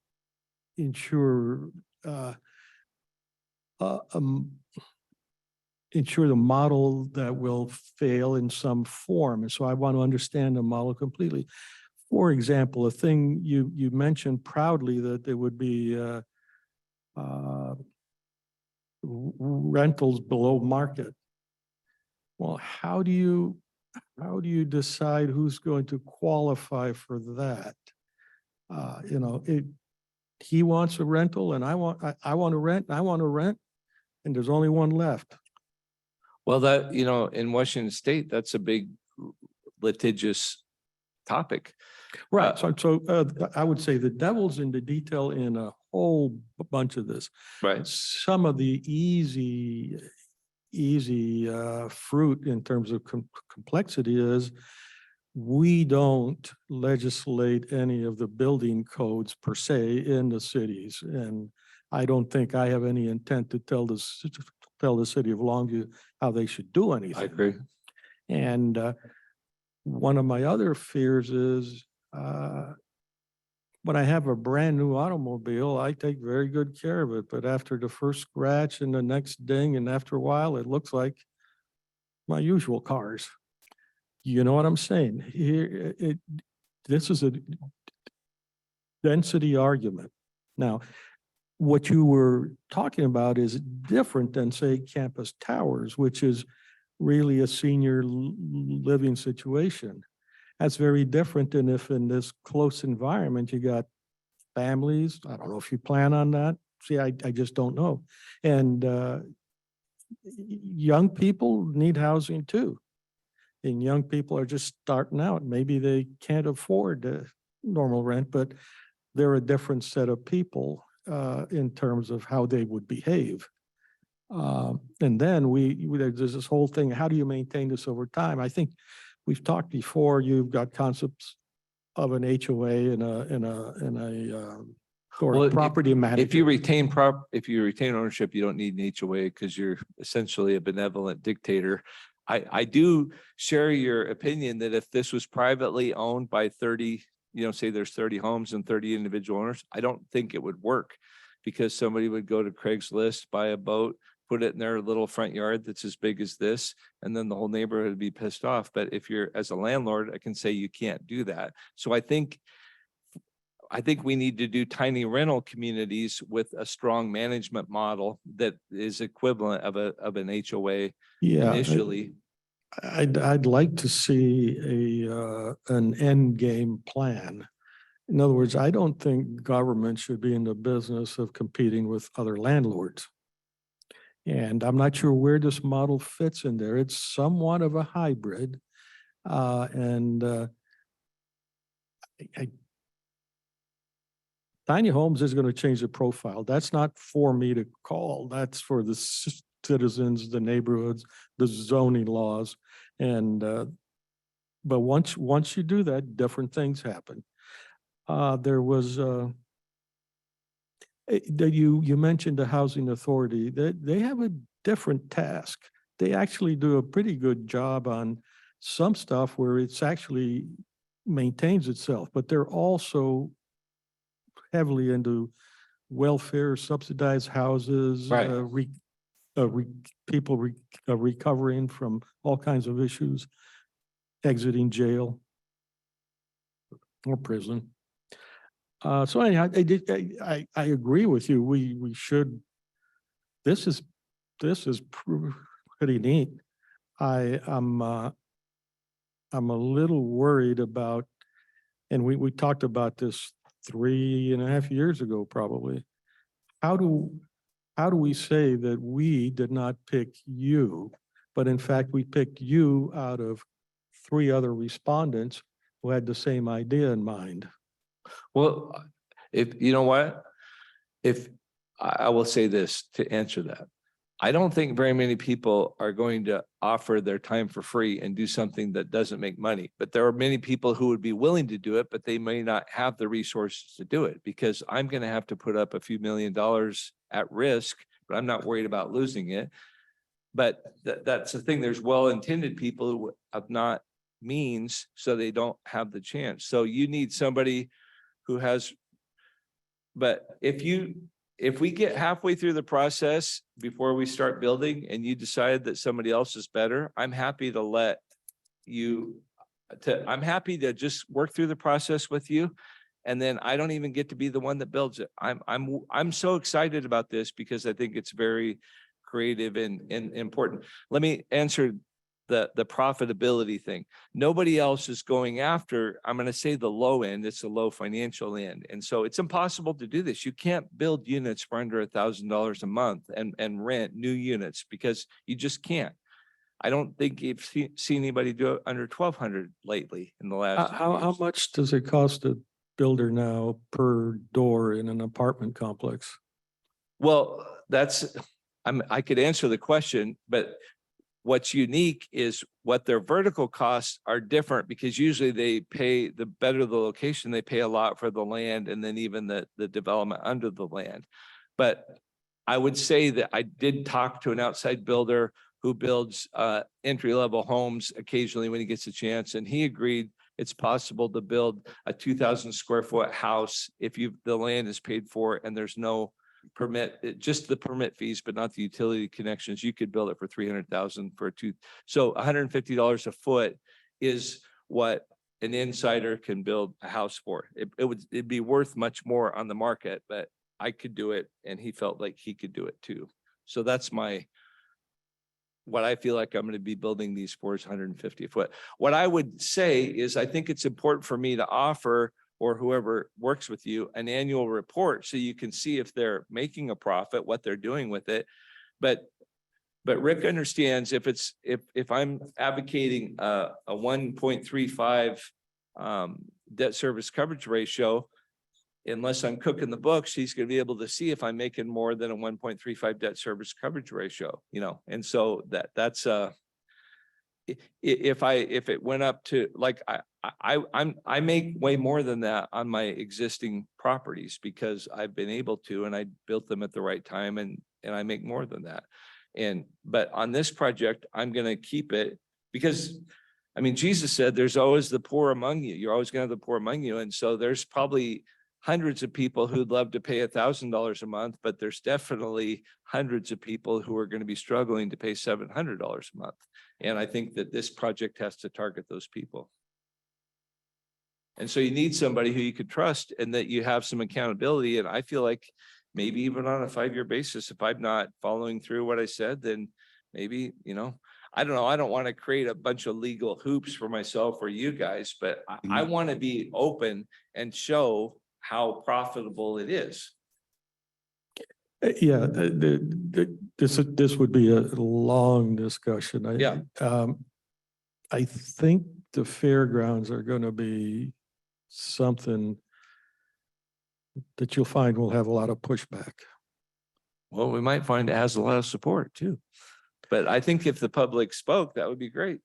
ensure ensure the model that will fail in some form. And so I want to understand the model completely. For example, a thing you mentioned proudly that there would be rentals below market. Well, how do you decide who's going to qualify for that? He wants a rental and I want to rent, and I want to rent, and there's only one left. Well, that, in Washington State, that's a big litigious topic. Right. So I would say the devil's in the detail in a whole bunch of this. Right. Some of the easy fruit in terms of complexity is we don't legislate any of the building codes per se in the cities. And I don't think I have any intent to tell the city of Longview how they should do anything. I agree. And one of my other fears is when I have a brand new automobile, I take very good care of it. But after the first scratch and the next ding, and after a while, it looks like my usual cars. You know what I'm saying? Here, this is a density argument. Now, what you were talking about is different than, say, campus towers, which is really a senior living situation. That's very different than if in this close environment, you got families. I don't know if you plan on that. See, I just don't know. And young people need housing too. And young people are just starting out. Maybe they can't afford normal rent, but they're a different set of people in terms of how they would behave. And then there's this whole thing, how do you maintain this over time? I think we've talked before, you've got concepts of an HOA and a property manager. If you retain ownership, you don't need an HOA because you're essentially a benevolent dictator. I do share your opinion that if this was privately owned by 30, say there's 30 homes and 30 individual owners, I don't think it would work because somebody would go to Craigslist, buy a boat, put it in their little front yard that's as big as this, and then the whole neighborhood would be pissed off. But if you're, as a landlord, I can say you can't do that. So I think we need to do tiny rental communities with a strong management model that is equivalent of an HOA initially. I'd like to see an end game plan. In other words, I don't think government should be in the business of competing with other landlords. And I'm not sure where this model fits in there. It's somewhat of a hybrid. Tiny homes is going to change the profile. That's not for me to call. That's for the citizens, the neighborhoods, the zoning laws. And but once you do that, different things happen. There was you mentioned the housing authority. They have a different task. They actually do a pretty good job on some stuff where it's actually maintains itself, but they're also heavily into welfare, subsidized houses, Right. People recovering from all kinds of issues, exiting jail or prison. So anyhow, I agree with you. We should. This is pretty neat. I'm a little worried about, and we talked about this 3.5 years ago, probably. How do we say that we did not pick you, but in fact we picked you out of 3 other respondents who had the same idea in mind? Well, if you know what, if I will say this to answer that, I don't think very many people are going to offer their time for free and do something that doesn't make money. But there are many people who would be willing to do it, but they may not have the resources to do it because I'm going to have to put up a few $1 million at risk, but I'm not worried about losing it. But that's the thing. There's well-intended people who have not means, so they don't have the chance. So you need somebody who has, but if you if we get halfway through the process before we start building and you decide that somebody else is better, I'm happy to let you I'm happy to just work through the process with you. And then I don't even get to be the one that builds it. I'm so excited about this because I think it's very creative and important. Let me answer the profitability thing. Nobody else is going after, I'm going to say the low end, it's a low financial end. And so it's impossible to do this. You can't build units for under $1,000 a month and rent new units because you just can't. I don't think you've seen anybody do it under 1,200 lately in the last. How much does it cost a builder now per door in an apartment complex? Well, I could answer the question, but what's unique is what their vertical costs are different because usually they pay, the better the location, they pay a lot for the land and then even the development under the land. But I would say that I did talk to an outside builder who builds entry-level homes occasionally when he gets a chance, and he agreed it's possible to build a 2,000 square foot house if the land is paid for and there's no permit, just the permit fees, but not the utility connections. You could build it for 300,000 for so $150 a foot is what an insider can build a house for. It'd be worth much more on the market, but I could do it, and he felt like he could do it too. So that's what I feel like I'm going to be building these for is 150 a foot. What I would say is I think it's important for me to offer, or whoever works with you, an annual report so you can see if they're making a profit, what they're doing with it. But Rick understands if I'm advocating a 1.35 debt service coverage ratio, unless I'm cooking the books, he's going to be able to see if I'm making more than a 1.35 debt service coverage ratio, and so that's if it went up to like, I make way more than that on my existing properties because I've been able to, and I built them at the right time, and I make more than that. But on this project, I'm going to keep it because I mean, Jesus said, there's always the poor among you. You're always going to have the poor among you. And so there's probably hundreds of people who'd love to pay $1,000 a month, but there's definitely hundreds of people who are going to be struggling to pay $700 a month. And I think that this project has to target those people. And so you need somebody who you could trust and that you have some accountability. And I feel like maybe even on a 5-year basis, if I'm not following through what I said, then maybe, I don't know. I don't want to create a bunch of legal hoops for myself or you guys, but I want to be open and show how profitable it is. Yeah, this would be a long discussion. I think the fairgrounds are going to be something that you'll find will have a lot of pushback. Well, we might find it has a lot of support too. But I think if the public spoke, that would be great.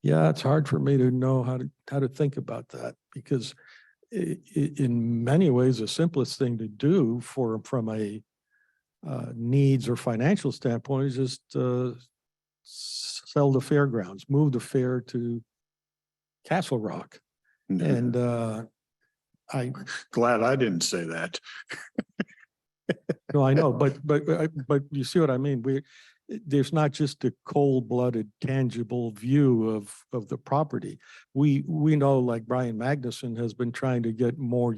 Yeah, it's hard for me to know how to think about that because in many ways, the simplest thing to do from a needs or financial standpoint is just sell the fairgrounds, move the fair to Castle Rock. And I'm glad I didn't say that. No, I know, but you see what I mean? There's not just a cold-blooded, tangible view of the property. We know, like Brian Magnuson has been trying to get more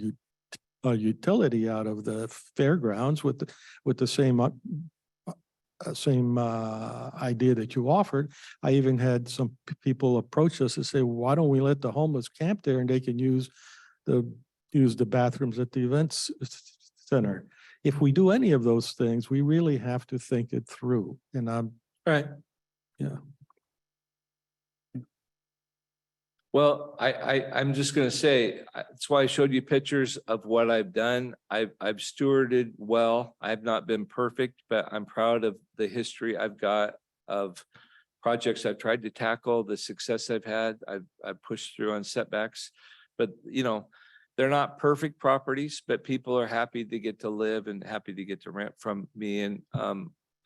utility out of the fairgrounds with the same idea that you offered. I even had some people approach us and say, why don't we let the homeless camp there and they can use the bathrooms at the events center? If we do any of those things, we really have to think it through. And right. Yeah. Well, I'm just going to say, that's why I showed you pictures of what I've done. I've stewarded well. I've not been perfect, but I'm proud of the history I've got of projects I've tried to tackle, the success I've had. I've pushed through on setbacks, but they're not perfect properties, but people are happy to get to live and happy to get to rent from me. And I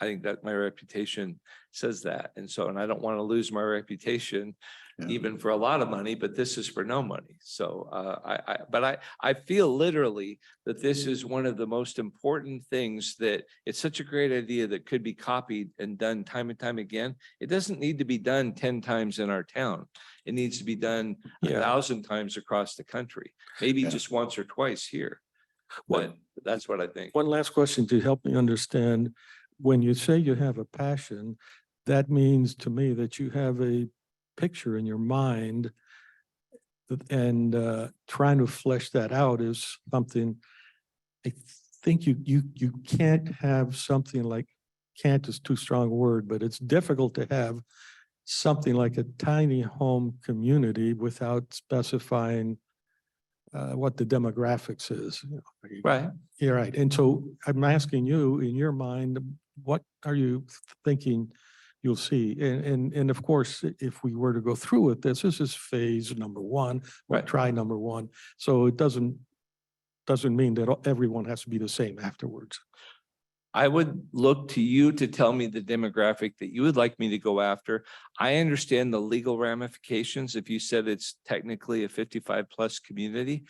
think that my reputation says that. And I don't want to lose my reputation Yeah. even for a lot of money, but this is for no money. So I feel literally that this is one of the most important things, that it's such a great idea that could be copied and done time and time again. It doesn't need to be done 10 times in our town. It needs to be done 1,000 times across the country, maybe Yeah. just once or twice here. What- But that's what I think. One last question to help me understand. When you say you have a passion, that means to me that you have a picture in your mind and trying to flesh that out is something. I think you can't have something like, can't is too strong a word, but it's difficult to have something like a tiny home community without specifying what the demographics is. Right. Yeah, right. And so I'm asking you, in your mind, what are you thinking you'll see? And of course, if we were to go through with this is phase number one, or Right. try number one. So it doesn't mean that everyone has to be the same afterwards. I would look to you to tell me the demographic that you would like me to go after. I understand the legal ramifications. If you said it's technically a 55+ community,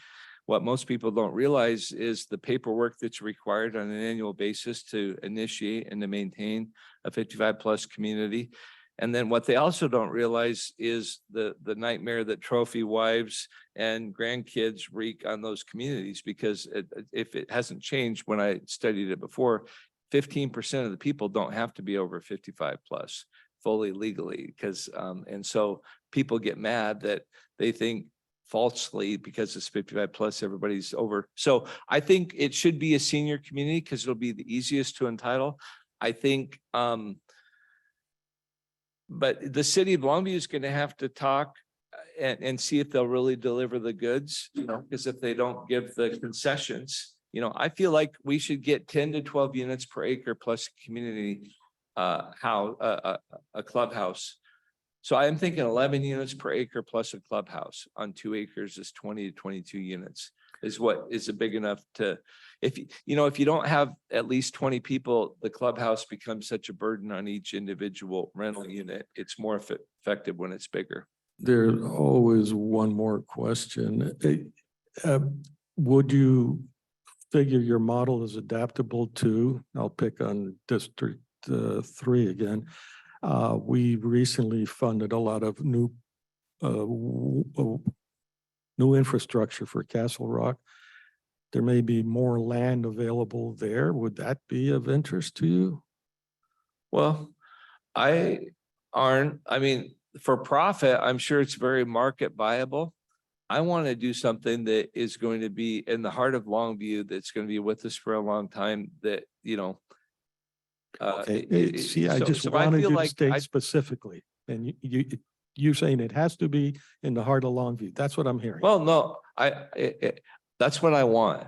what most people don't realize is the paperwork that's required on an annual basis to initiate and to maintain a 55+ community. And then what they also don't realize is the nightmare that trophy wives and grandkids wreak on those communities, because if it hasn't changed, when I studied it before, 15% of the people don't have to be over 55+ fully legally, because and so people get mad that they think falsely because it's 55+, everybody's over. So I think it should be a senior community because it'll be the easiest to entitle. I think but the city of Longview is going to have to talk and see if they'll really deliver the goods, because if they don't give the concessions, I feel like we should get 10 to 12 units per acre plus community house, a clubhouse. So I'm thinking 11 units per acre plus a clubhouse on 2 acres is 20 to 22 units is what is a big enough to, if you don't have at least 20 people, the clubhouse becomes such a burden on each individual rental unit. It's more effective when it's bigger. There's always one more question. Would you figure your model is adaptable to, I'll pick on District 3 again. We recently funded a lot of new infrastructure for Castle Rock. There may be more land available there. Would that be of interest to you? Well, I mean, for profit, I'm sure it's very market viable. I want to do something that is going to be in the heart of Longview, that's going to be with us for a long time, that, Okay. See, I just wanted you to state specifically, and you saying it has to be in the heart of Longview. That's what I'm hearing. Well, no, that's what I want.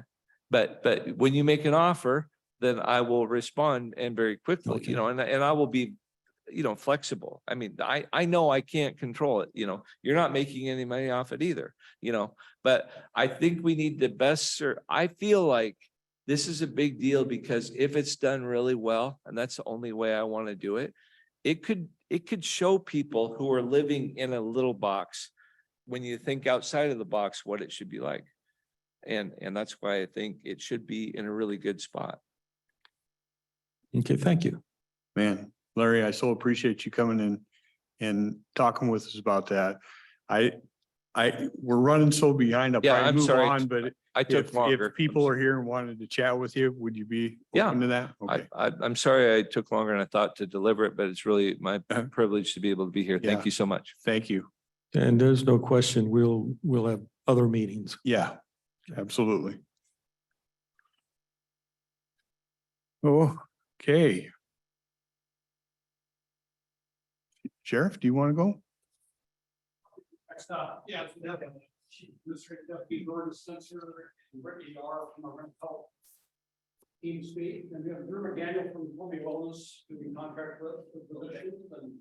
But when you make an offer, then I will respond, and very quickly, Okay. and I will be, flexible. I mean, I know I can't control it, you're not making any money off it either, but I think we need the best, I feel like this is a big deal, because if it's done really well, and that's the only way I want to do it, it could show people who are living in a little box, when you think outside of the box, what it should be like. And that's why I think it should be in a really good spot. Okay, thank you. Man, Larry, I so appreciate you coming in and talking with us about that. We're running so behind. I'll Yeah, probably I'm move sorry. on, but I took longer. if people are here and wanted to chat with you, would you be Yeah. open to that? Okay. I'm sorry I took longer than I thought to deliver it, but it's really my privilege to be able to be here. Yeah. Thank you so much. Thank you. And there's no question, we'll have other meetings. Yeah, absolutely. Okay. Sheriff, do you want to go? Yeah, Administrator Deputy Director Sensor and Brittany Dahl from our rental team speak, and we have Drew McDaniel from Home Wellness doing contract with positions, and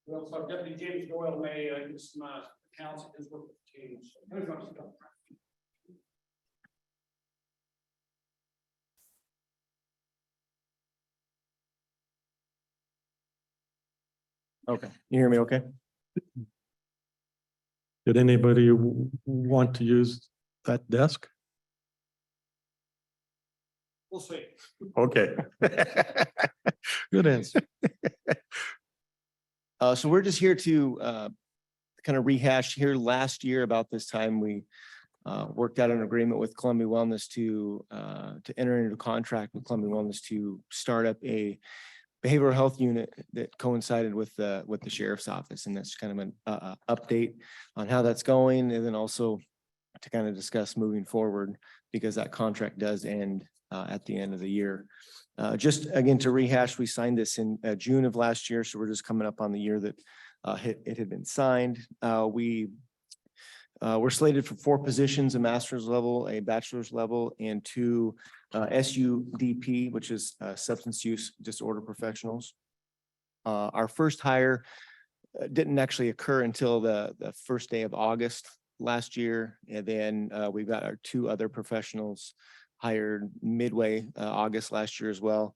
we also have Deputy James Doyle May, I guess, some accounts at his work with teams. Okay, you hear me okay? Did anybody want to use that desk? We'll see. Okay. Good answer. So we're just here to kind of rehash here. Last year about this time, we worked out an agreement with Columbia Wellness to enter into a contract with Columbia Wellness to start up a behavioral health unit that coincided with the sheriff's office. And that's kind of an update on how that's going. And then also to kind of discuss moving forward, because that contract does end at the end of the year. Just again, to rehash, we signed this in June of last year. So we're just coming up on the year that it had been signed. We're slated for 4 positions, a master's level, a bachelor's level, and 2 SUDP, which is substance use disorder professionals. Our first hire didn't actually occur until the first day of August last year. And then we've got our 2 other professionals hired midway August last year as well.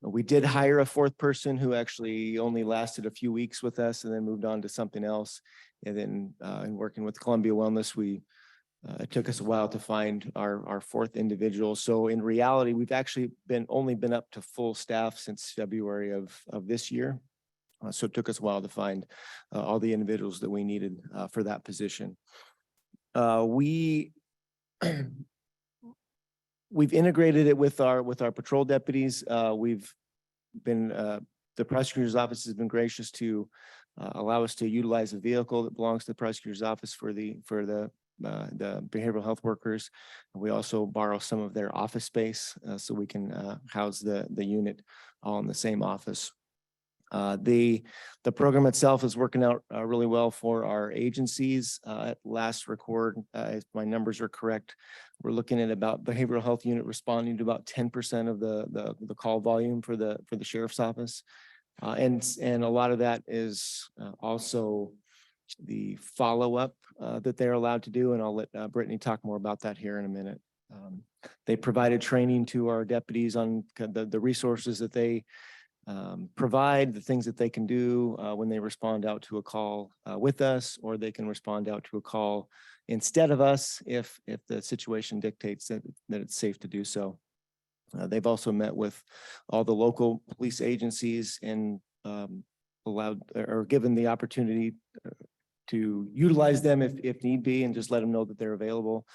We did hire a 4th person who actually only lasted a few weeks with us and then moved on to something else. And then in working with Columbia Wellness, it took us a while to find our 4th individual. So in reality, we've actually only been up to full staff since February of this year. So it took us a while to find all the individuals that we needed for that position. We've integrated it with our patrol deputies. The prosecutor's office has been gracious to allow us to utilize a vehicle that belongs to the prosecutor's office for the behavioral health workers. We also borrow some of their office space so we can house the unit all in the same office. The program itself is working out really well for our agencies. At last record, if my numbers are correct, we're looking at about behavioral health unit responding to about 10% of the call volume for the sheriff's office. And a lot of that is also the follow-up that they're allowed to do. And I'll let Brittany talk more about that here in a minute. They provided training to our deputies on the resources that they provide, the things that they can do when they respond out to a call with us, or they can respond out to a call instead of us if the situation dictates that it's safe to do so. They've also met with all the local police agencies and allowed or given the opportunity to utilize them if need be, and just let them know that they're available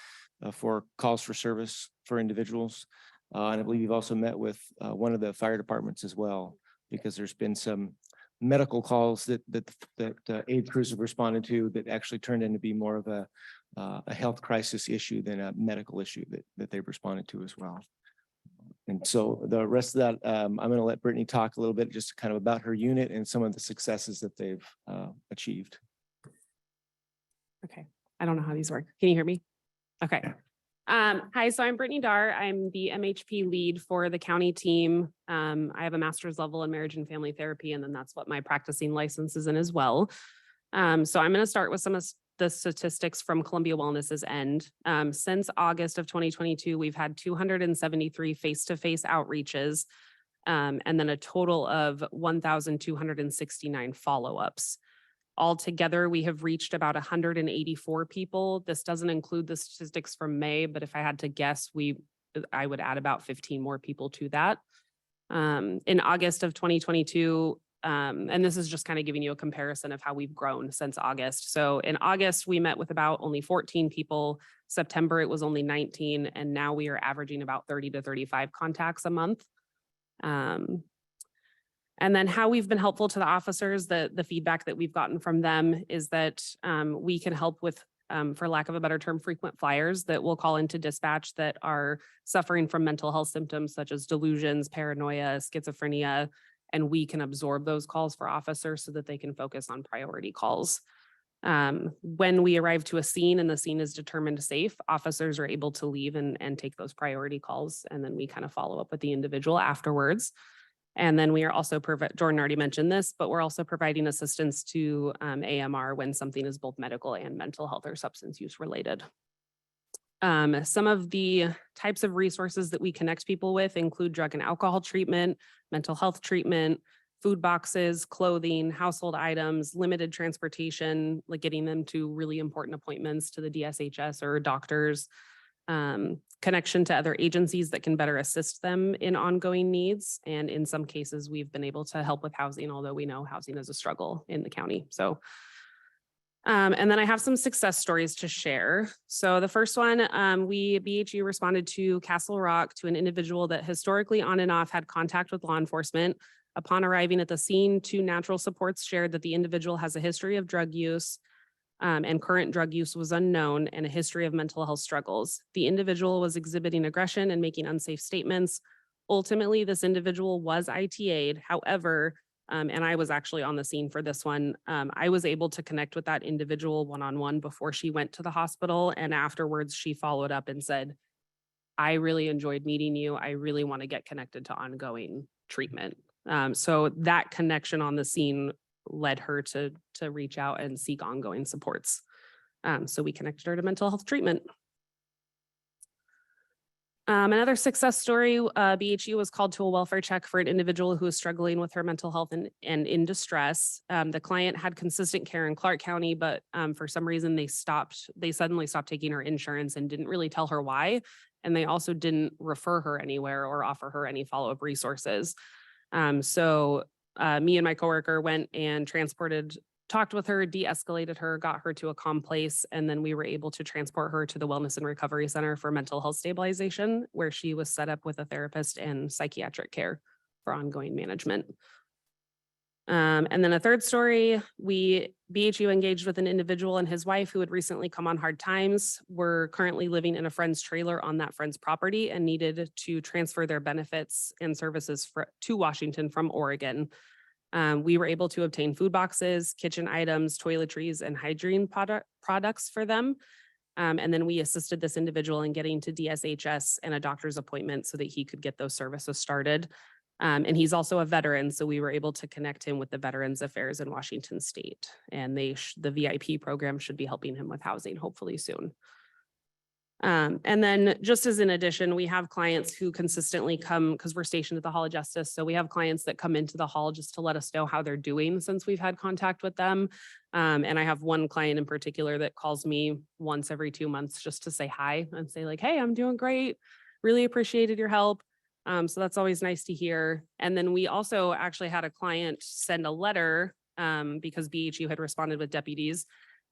for calls for service for individuals. And I believe you've also met with one of the fire departments as well, because there's been some medical calls that aid crews have responded to that actually turned into be more of a health crisis issue than a medical issue that they've responded to as well. And so the rest of that, I'm going to let Brittany talk a little bit just kind of about her unit and some of the successes that they've achieved. Okay, I don't know how these work. Can you hear me? Okay. Hi, so I'm Brittany Dahl. I'm the MHP lead for the county team. I have a master's level in marriage and family therapy, and then that's what my practicing license is in as well. So I'm going to start with some of the statistics from Columbia Wellness's end. Since August of 2022, we've had 273 face-to-face outreaches, and then a total of 1,269 follow-ups. Altogether, we have reached about 184 people. This doesn't include the statistics from May, but if I had to guess, I would add about 15 more people to that. In August of 2022, and this is just kind of giving you a comparison of how we've grown since August. So in August, we met with about only 14 people. September, it was only 19, and now we are averaging about 30 to 35 contacts a month. And then how we've been helpful to the officers, the feedback that we've gotten from them is that we can help with, for lack of a better term, frequent flyers that will call into dispatch that are suffering from mental health symptoms such as delusions, paranoia, schizophrenia, and we can absorb those calls for officers so that they can focus on priority calls. When we arrive to a scene and the scene is determined safe, officers are able to leave and take those priority calls, and then we kind of follow up with the individual afterwards. And then we are also, Jordan already mentioned this, but we're also providing assistance to AMR when something is both medical and mental health or substance use related. Some of the types of resources that we connect people with include drug and alcohol treatment, mental health treatment, food boxes, clothing, household items, limited transportation, like getting them to really important appointments to the DSHS or doctors, connection to other agencies that can better assist them in ongoing needs. And in some cases, we've been able to help with housing, although we know housing is a struggle in the county. So, and then I have some success stories to share. So the first one, BHU responded to Castle Rock to an individual that historically on and off had contact with law enforcement. Upon arriving at the scene, 2 natural supports shared that the individual has a history of drug use, and current drug use was unknown, and a history of mental health struggles. The individual was exhibiting aggression and making unsafe statements. Ultimately, this individual was ITA'd. However, and I was actually on the scene for this one, I was able to connect with that individual one-on-one before she went to the hospital. And afterwards, she followed up and said, I really enjoyed meeting you. I really want to get connected to ongoing treatment. So that connection on the scene led her to reach out and seek ongoing supports. So we connected her to mental health treatment. Another success story, BHU was called to a welfare check for an individual who was struggling with her mental health and in distress. The client had consistent care in Clark County, but for some reason they suddenly stopped taking her insurance and didn't really tell her why. And they also didn't refer her anywhere or offer her any follow-up resources. So me and my coworker went and talked with her, de-escalated her, got her to a calm place, and then we were able to transport her to the Wellness and Recovery Center for mental health stabilization, where she was set up with a therapist and psychiatric care for ongoing management. And then a third story, BHU engaged with an individual and his wife who had recently come on hard times, were currently living in a friend's trailer on that friend's property and needed to transfer their benefits and services to Washington from Oregon. We were able to obtain food boxes, kitchen items, toiletries, and hygiene products for them. And then we assisted this individual in getting to DSHS and a doctor's appointment so that he could get those services started. And he's also a veteran, so we were able to connect him with the Veterans Affairs in Washington State. And the VIP program should be helping him with housing hopefully soon. And then just as an addition, we have clients who consistently come because we're stationed at the Hall of Justice. So we have clients that come into the hall just to let us know how they're doing since we've had contact with them. And I have one client in particular that calls me once every 2 months just to say hi and say like, hey, I'm doing great. Really appreciated your help. So that's always nice to hear. And then we also actually had a client send a letter because BHU had responded with deputies.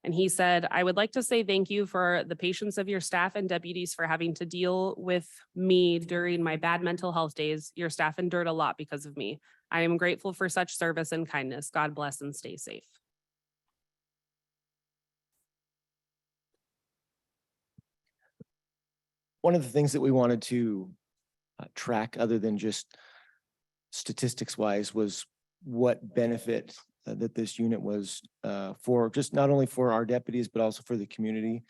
And he said, I would like to say thank you for the patience of your staff and deputies for having to deal with me during my bad mental health days. Your staff endured a lot because of me. I am grateful for such service and kindness. God bless and stay safe. One of the things that we wanted to track, other than just statistics wise, was what benefit that this unit was for, just not only for our deputies, but also for the community.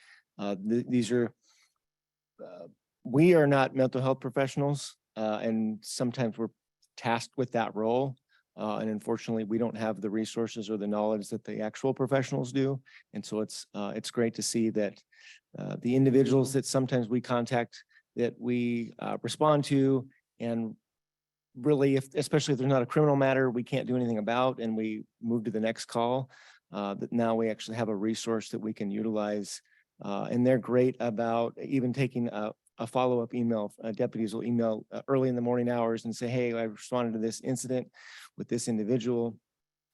We are not mental health professionals, and sometimes we're tasked with that role. And unfortunately, we don't have the resources or the knowledge that the actual professionals do. And so it's great to see that the individuals that sometimes we contact, that we respond to, and really, especially if there's not a criminal matter we can't do anything about and we move to the next call, that now we actually have a resource that we can utilize. And they're great about even taking a follow-up email. Deputies will email early in the morning hours and say, hey, I responded to this incident with this individual.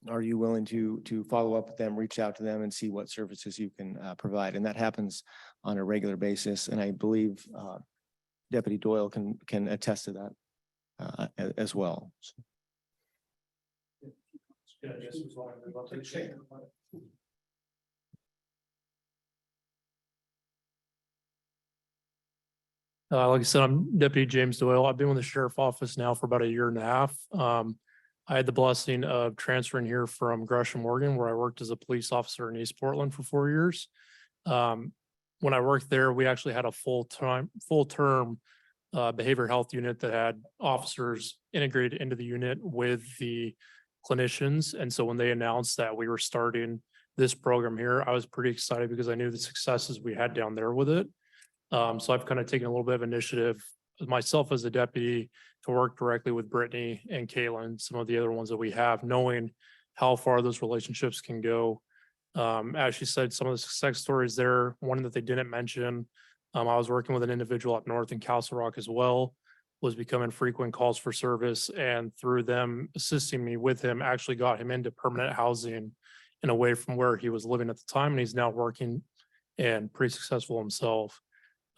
Are you willing to follow up with them, reach out to them and see what services you can provide? And that happens on a regular basis. And I believe Deputy Doyle can attest to that. As well. Yeah, I guess it was what I'm about to say. Like I said, I'm Deputy James Doyle. I've been with the Sheriff's Office now for about 1.5 years. I had the blessing of transferring here from Gresham, Oregon, where I worked as a police officer in East Portland for 4 years. When I worked there, we actually had a full-term behavioral health unit that had officers integrated into the unit with the clinicians. And so when they announced that we were starting this program here, I was pretty excited because I knew the successes we had down there with it. So I've kind of taken a little bit of initiative myself as a deputy to work directly with Brittany and Caitlin, some of the other ones that we have, knowing how far those relationships can go. As she said, some of the success stories there, one that they didn't mention, I was working with an individual up north in Castle Rock as well, was becoming frequent calls for service, and through them assisting me with him, actually got him into permanent housing and away from where he was living at the time. And he's now working and pretty successful himself.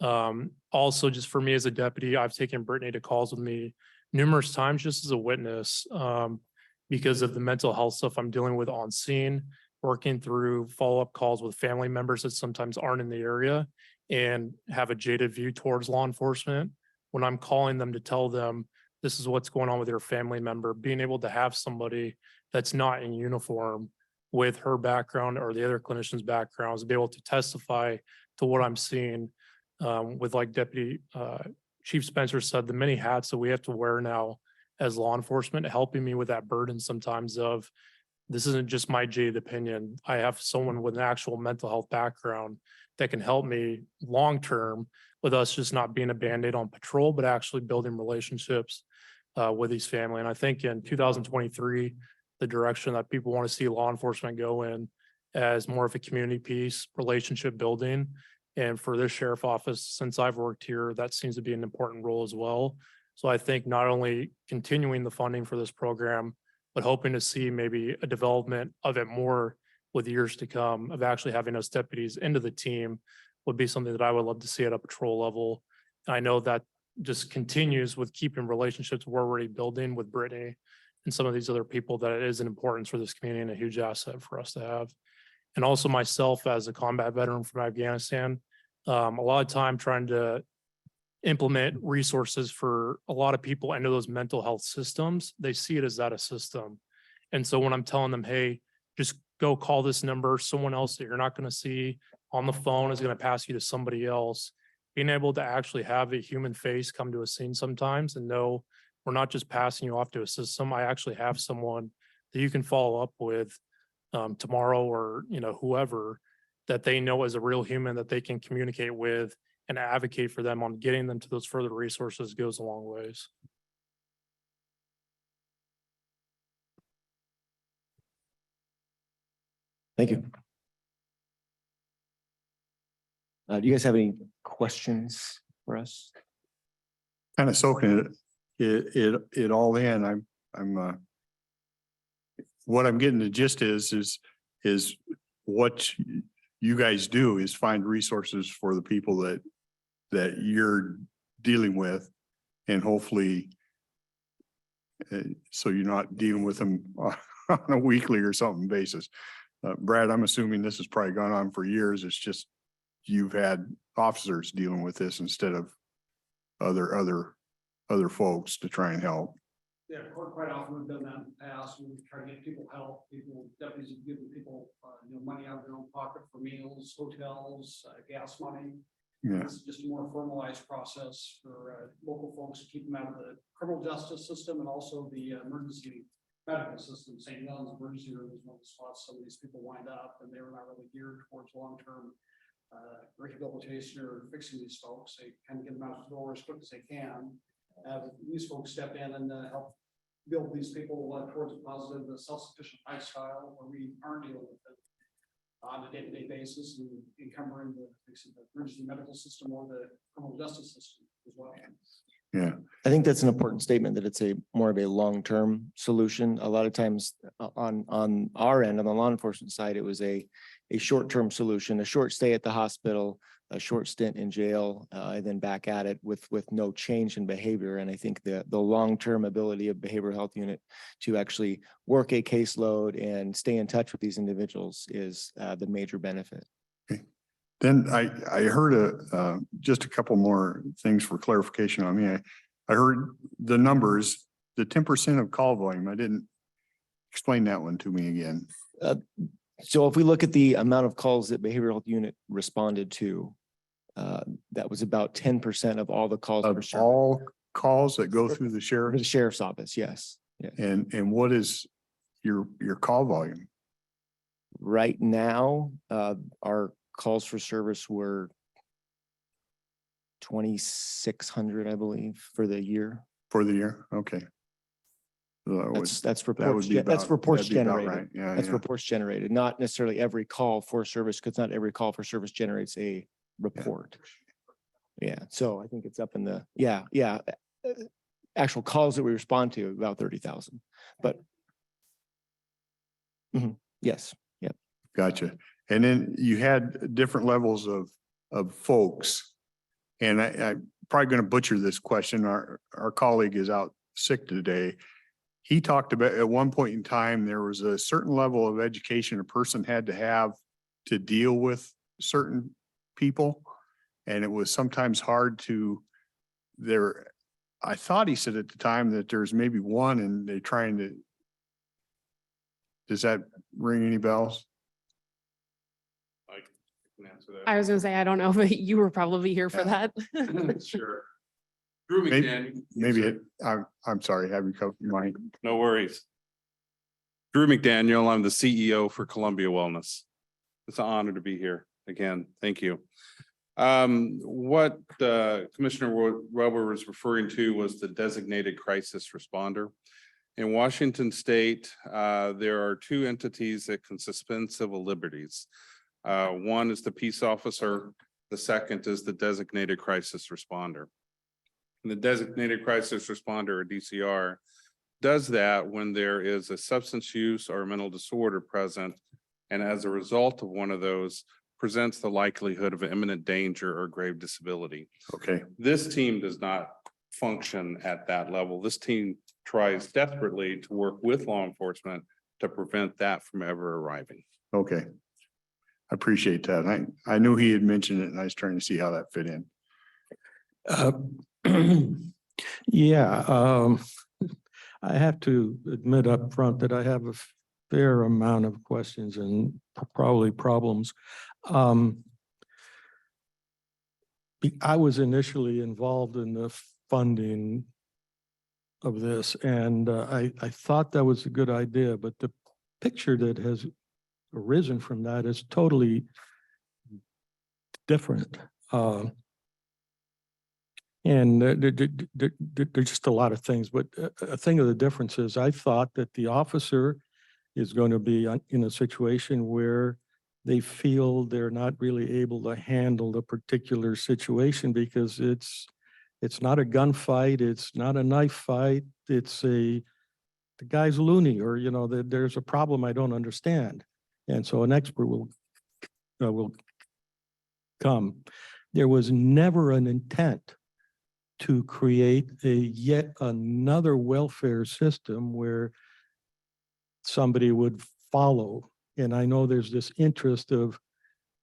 Also, just for me as a deputy, I've taken Brittany to calls with me numerous times just as a witness, because of the mental health stuff I'm dealing with on scene, working through follow-up calls with family members that sometimes aren't in the area and have a jaded view towards law enforcement. When I'm calling them to tell them this is what's going on with your family member, being able to have somebody that's not in uniform with her background or the other clinician's backgrounds, be able to testify to what I'm seeing, with, like Deputy Chief Spencer said, the many hats that we have to wear now as law enforcement, helping me with that burden sometimes of, this isn't just my jaded opinion. I have someone with an actual mental health background that can help me long-term, with us just not being a Band-Aid on patrol, but actually building relationships with these family. And I think in 2023, the direction that people want to see law enforcement go in as more of a community piece, relationship building. And for this sheriff office, since I've worked here, that seems to be an important role as well. So I think not only continuing the funding for this program, but hoping to see maybe a development of it more with years to come, of actually having us deputies into the team, would be something that I would love to see at a patrol level. I know that just continues with keeping relationships we're already building with Brittany and some of these other people, that it is an importance for this community and a huge asset for us to have. And also myself as a combat veteran from Afghanistan, a lot of time trying to implement resources for a lot of people into those mental health systems. They see it as that a system. And so when I'm telling them, hey, just go call this number, someone else that you're not going to see on the phone is going to pass you to somebody else. Being able to actually have a human face come to a scene sometimes and know we're not just passing you off to a system. I actually have someone that you can follow up with tomorrow, or, you know, whoever, that they know as a real human that they can communicate with and advocate for them on getting them to those further resources goes a long ways. Thank you. Do you guys have any questions for us? Kind of soaking it all in. What I'm getting the gist is what you guys do is find resources for the people that you're dealing with, and hopefully so you're not dealing with them on a weekly or something basis. Brad, I'm assuming this has probably gone on for years. It's just you've had officers dealing with this instead of other folks to try and help. Yeah, quite often we've done that in the past. We try to get people help. Deputies have given people, money out of their own pocket for meals, hotels, gas money. Yeah. It's just a more formalized process for local folks to keep them out of the criminal justice system and also the emergency medical system. St. John's emergency room is one of the spots some of these people wind up, and they were not really geared towards long-term rehabilitation or fixing these folks. They kind of get them out the door as quick as they can. Have these folks step in and help build these people towards a positive, self-sufficient lifestyle where we aren't dealing with it on a day-to-day basis and encumbering the emergency medical system or the criminal justice system as well. Yeah, I think that's an important statement, that it's a more of a long-term solution. A lot of times on our end, on the law enforcement side, it was a short-term solution, a short stay at the hospital, a short stint in jail, and then back at it with no change in behavior. And I think the long-term ability of behavioral health unit to actually work a caseload and stay in touch with these individuals is the major benefit. Okay. Then I heard just a couple more things for clarification on me. I heard the numbers, the 10% of call volume. I didn't explain that one to me again. So if we look at the amount of calls that behavioral health unit responded to, that was about 10% of all the calls. Of all calls that go through the sheriff's office, yes. Yeah. And what is your call volume? Right now, our calls for service were 2,600, I believe, for the year. For the year? Okay. So that would- That's that reports, would be that's about- reports that'd be about generated. right. Yeah, That's yeah. reports generated, not necessarily every call for service, because not every call for service generates a report. Yeah, so I think it's up in the, actual calls that we respond to, about 30,000, but. Yes, yep. Gotcha. And then you had different levels of folks. And I'm probably going to butcher this question. Our colleague is out sick today. He talked about at one point in time, there was a certain level of education a person had to have to deal with certain people. And it was sometimes hard to I thought he said at the time that there's maybe one and they're trying to. Does that ring any bells? I can answer I was gonna say, I don't know, but you were probably here for Yeah. that. Sure. Drew Maybe- McDaniel. Maybe I'm sorry, have you covered mine? No worries. Drew McDaniel, I'm the CEO for Columbia Wellness. It's an honor to be here again. Thank you. What Commissioner Weber was referring to was the designated crisis responder. In Washington State, there are two entities that can suspend civil liberties. One is the peace officer. The second is the designated crisis responder. And the designated crisis responder, or DCR, does that when there is a substance use or mental disorder present, and as a result of one of those, presents the likelihood of imminent danger or grave disability. Okay, This team does not function at that level. This team tries desperately to work with law enforcement to prevent that from ever arriving. okay. I appreciate that. I knew he had mentioned it and I was trying to see how that fit in. Yeah, I have to admit up front that I have a fair amount of questions and probably problems. I was initially involved in the funding of this, and I thought that was a good idea, but the picture that has arisen from that is totally different. And there's just a lot of things, but a thing of the difference is I thought that the officer is going to be in a situation where they feel they're not really able to handle the particular situation because it's not a gunfight, it's not a knife fight, the guy's loony, or there's a problem I don't understand, and so an expert will come. There was never an intent to create yet another welfare system where somebody would follow. And I know there's this interest of,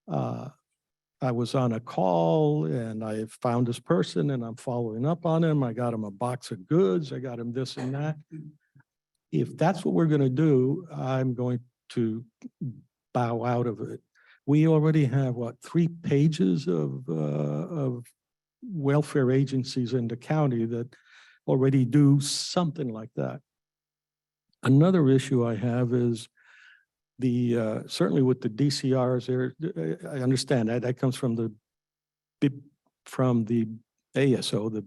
I was on a call and I found this person and I'm following up on him. I got him a box of goods. I got him this and that. If that's what we're going to do, I'm going to bow out of it. We already have 3 pages of welfare agencies in the county that already do something like that. Another issue I have is certainly with the DCRs there, I understand that comes from the ASO, the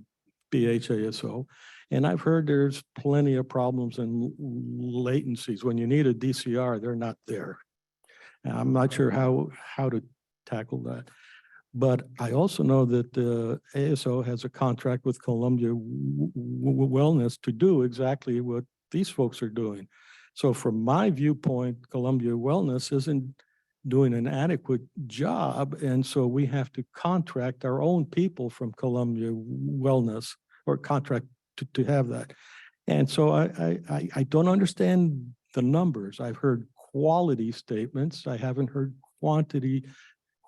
BHASO. And I've heard there's plenty of problems and latencies. When you need a DCR, they're not there. And I'm not sure how to tackle that. But I also know that the ASO has a contract with Columbia Wellness to do exactly what these folks are doing. So from my viewpoint, Columbia Wellness isn't doing an adequate job. And so we have to contract our own people from Columbia Wellness, or contract to have that. And so I don't understand the numbers. I've heard quality statements. I haven't heard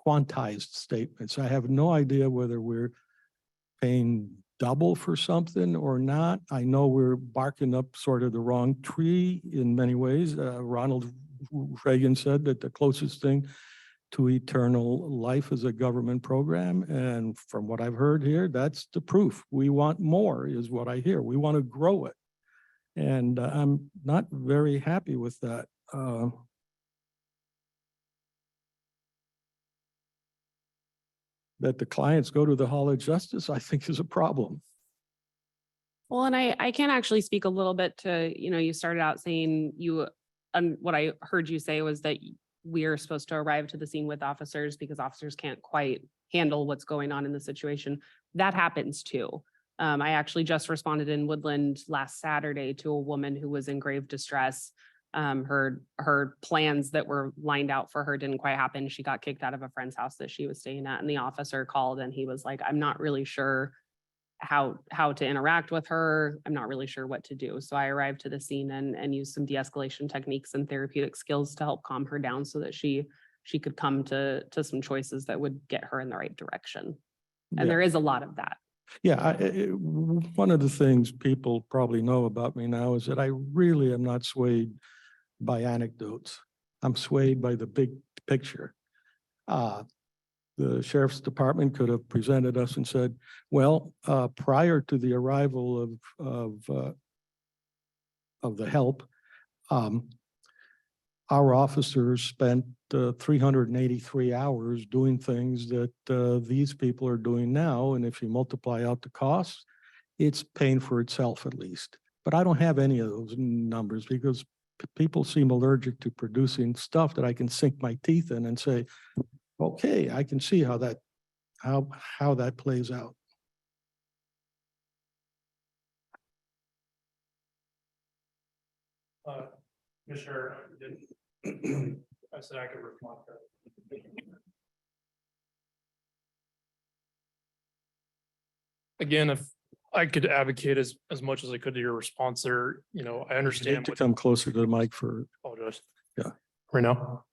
quantized statements. I have no idea whether we're paying double for something or not. I know we're barking up sort of the wrong tree in many ways. Ronald Reagan said that the closest thing to eternal life is a government program. And from what I've heard here, that's the proof. We want more is what I hear. We want to grow it. And I'm not very happy with that. that the clients go to the Hall of Justice, I think is a problem. Well, and I can actually speak a little bit to, you started out saying and what I heard you say was that we are supposed to arrive to the scene with officers because officers can't quite handle what's going on in the situation. That happens too. I actually just responded in Woodland last Saturday to a woman who was in grave distress. Her plans that were lined out for her didn't quite happen. She got kicked out of a friend's house that she was staying at, and the officer called and he was like, I'm not really sure how to interact with her. I'm not really sure what to do. So I arrived to the scene and used some de-escalation techniques and therapeutic skills to help calm her down so that she could come to some choices that would get her in the right direction. And Yeah. there is a lot of that. Yeah, one of the things people probably know about me now is that I really am not swayed by anecdotes. I'm swayed by the big picture. The sheriff's department could have presented us and said, well, prior to the arrival of the help, our officers spent 383 hours doing things that these people are doing now. And if you multiply out the costs, it's paying for itself at least. But I don't have any of those numbers because people seem allergic to producing stuff that I can sink my teeth in and say, okay, I can see how that plays out. Commissioner, I said I could respond to that. Again, if I could advocate as much as I could to your response there, I You understand. need to come closer to the mic for, Apologize. Yeah. Right now.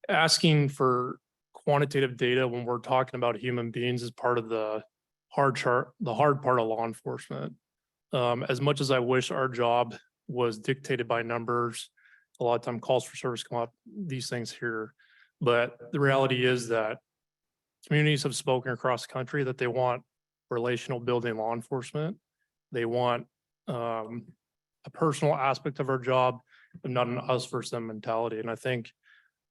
Asking for quantitative data when we're talking about human beings is part of the hard part of law enforcement. As much as I wish our job was dictated by numbers, a lot of time calls for service come up, these things here. But the reality is that communities have spoken across the country that they want relational building law enforcement. They want a personal aspect of our job, but not an us versus them mentality. And I think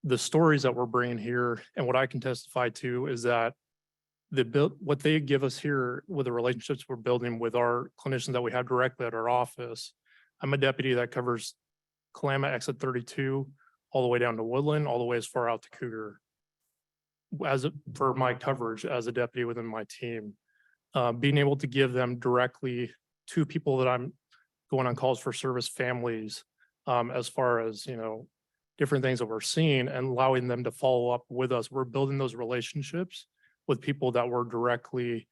the stories that we're bringing here and what I can testify to is that what they give us here with the relationships we're building with our clinicians that we have directly at our office. I'm a deputy that covers Kalama exit 32 all the way down to Woodland, all the way as far out to Cougar. For my coverage as a deputy within my team, being able to give them directly to people that I'm going on calls for service families, as far as, different things that we're seeing and allowing them to follow up with us. We're building those relationships with people that we're directly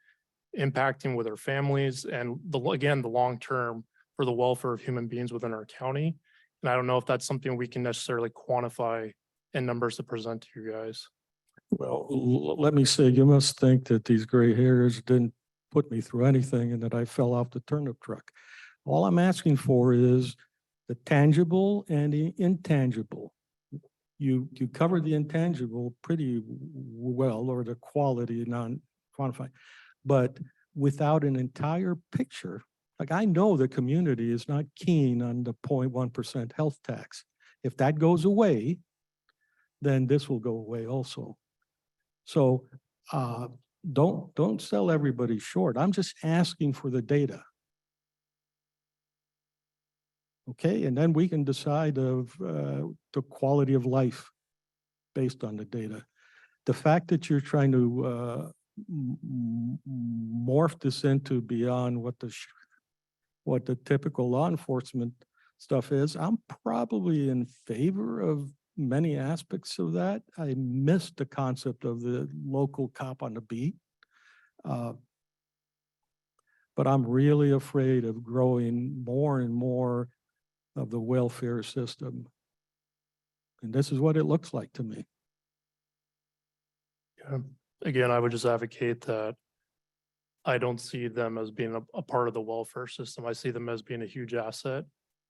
impacting with their families and the long term for the welfare of human beings within our county. And I don't know if that's something we can necessarily quantify in numbers to present to you guys. well, let me say, you must think that these gray hairs didn't put me through anything and that I fell off the turnip truck. All I'm asking for is the tangible and the intangible. You cover the intangible pretty well, or the quality non-quantified, but without an entire picture. Like, I know the community is not keen on the 0.1% health tax. If that goes away, then this will go away also. So don't sell everybody short. I'm just asking for the data. Okay, and then we can decide of the quality of life based on the data. The fact that you're trying to morph this into beyond what the typical law enforcement stuff is, I'm probably in favor of many aspects of that. I missed the concept of the local cop on the beat. But I'm really afraid of growing more and more of the welfare system. And this is what it looks like to me. Yeah. Again, I would just advocate that I don't see them as being a part of the welfare system. I see them as being a huge asset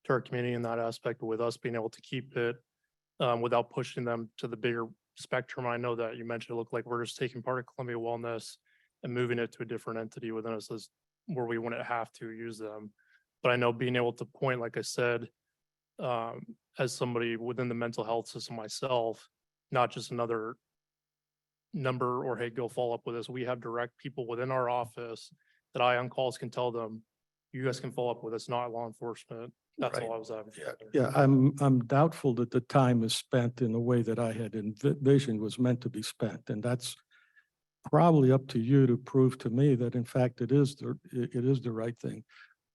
to our community in that aspect, with us being able to keep it without pushing them to the bigger spectrum. I know that you mentioned it looked like we're just taking part of Columbia Wellness and moving it to a different entity within us where we wouldn't have to use them. But I know being able to point, like I said, as somebody within the mental health system myself, not just another number or, hey, go follow up with us. We have direct people within our office that I on calls can tell them, you guys can follow up with us, not law enforcement. That's all I was having. Yeah, I'm doubtful that the time is spent in the way that I had envisioned was meant to be spent. And that's probably up to you to prove to me that in fact it is the right thing.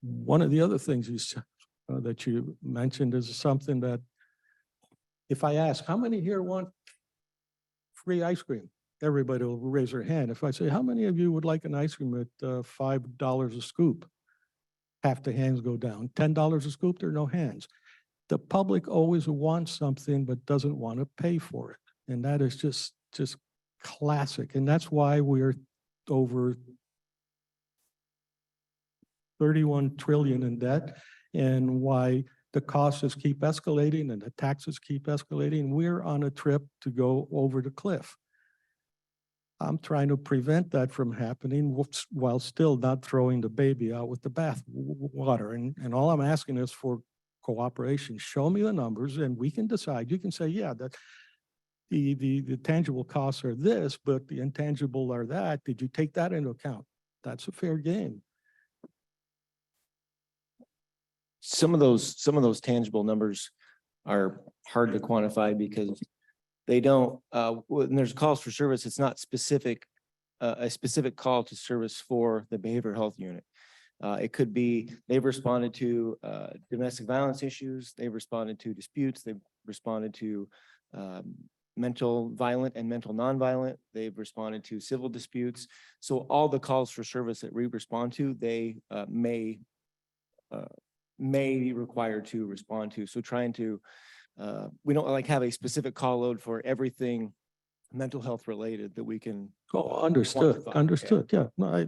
One of the other things that you mentioned is something that if I ask, how many here want free ice cream? Everybody will raise their hand. If I say, how many of you would like an ice cream at $5 a scoop? Half the hands go down. $10 a scoop, there are no hands. The public always wants something but doesn't want to pay for it. And that is just classic. And that's why we're over 31 trillion in debt, and why the costs keep escalating and the taxes keep escalating. We're on a trip to go over the cliff. I'm trying to prevent that from happening while still not throwing the baby out with the bath water. And all I'm asking is for cooperation. Show me the numbers and we can decide. You can say, yeah, that the tangible costs are this, but the intangible are that. Did you take that into account? That's a fair game. Some of those tangible numbers are hard to quantify because they don't, when there's calls for service, it's not specific, a specific call to service for the behavioral health unit. It could be they've responded to domestic violence issues, they've responded to disputes, they've responded to mental violent and mental nonviolent, they've responded to civil disputes. So all the calls for service that we respond to, they may be required to respond to. So trying to we don't like have a specific call load for everything mental health related that we can. Oh, understood, quantify. understood. Yeah, no,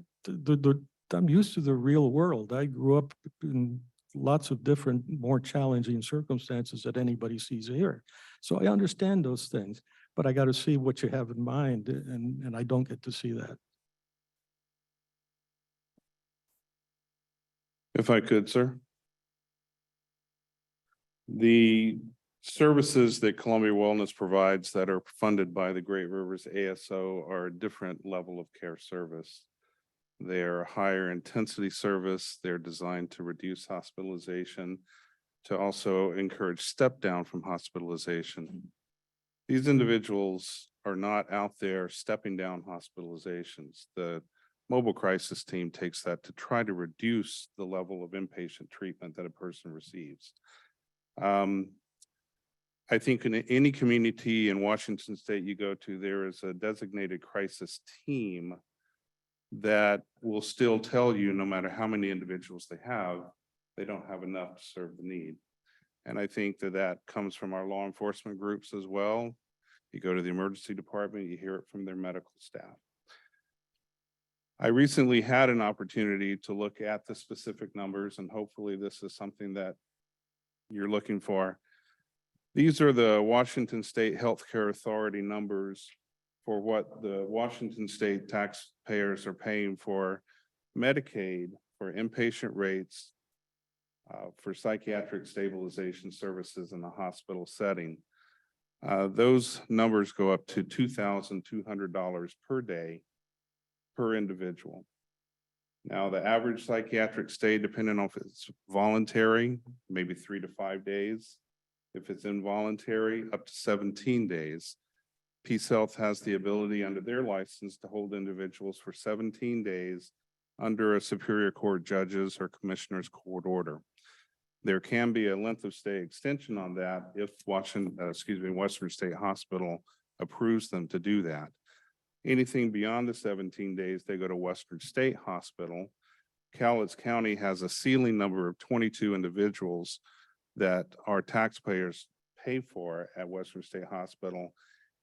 I'm used to the real world. I grew up in lots of different, more challenging circumstances that anybody sees here. So I understand those things, but I got to see what you have in mind, and I don't get to see that. If I could, sir. The services that Columbia Wellness provides that are funded by the Great Rivers ASO are a different level of care service. They're a higher intensity service. They're designed to reduce hospitalization, to also encourage step down from hospitalization. These individuals are not out there stepping down hospitalizations. The mobile crisis team takes that to try to reduce the level of inpatient treatment that a person receives. I think in any community in Washington State you go to, there is a designated crisis team that will still tell you, no matter how many individuals they don't have enough to serve the need. And I think that comes from our law enforcement groups as well. You go to the emergency department, you hear it from their medical staff. I recently had an opportunity to look at the specific numbers, and hopefully this is something that you're looking for. These are the Washington State Healthcare Authority numbers for what the Washington State taxpayers are paying for Medicaid, for inpatient rates, for psychiatric stabilization services in a hospital setting. Those numbers go up to $2,200 per day per individual. Now, the average psychiatric stay, depending on if it's voluntary, maybe 3 to 5 days. If it's involuntary, up to 17 days. Peace Health has the ability under their license to hold individuals for 17 days under a Superior Court judge's or commissioner's court order. There can be a length of stay extension on that if Western State Hospital approves them to do that. Anything beyond the 17 days, they go to Western State Hospital. Cowlitz County has a ceiling number of 22 individuals that our taxpayers pay for at Western State Hospital.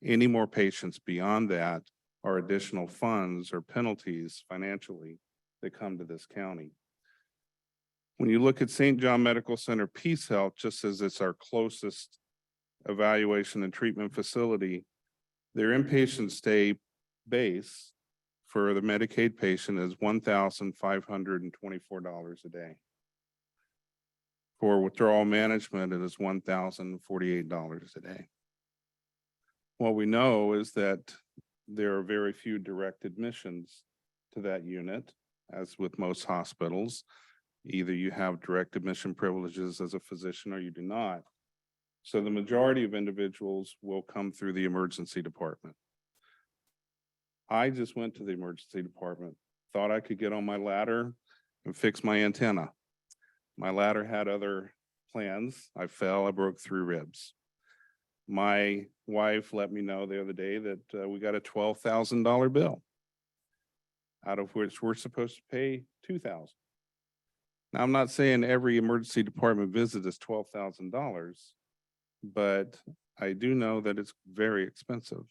Any more patients beyond that are additional funds or penalties financially that come to this county. When you look at St. John Medical Center Peace Health, just as it's our closest evaluation and treatment facility, their inpatient stay base for the Medicaid patient is $1,524 a day. For withdrawal management, it is $1,048 a day. What we know is that there are very few direct admissions to that unit, as with most hospitals. Either you have direct admission privileges as a physician or you do not. So the majority of individuals will come through the emergency department. I just went to the emergency department, thought I could get on my ladder and fix my antenna. My ladder had other plans. I fell, I broke 3 ribs. My wife let me know the other day that we got a $12,000 bill, out of which we're supposed to pay $2,000. Now, I'm not saying every emergency department visit is $12,000, but I do know that it's very expensive.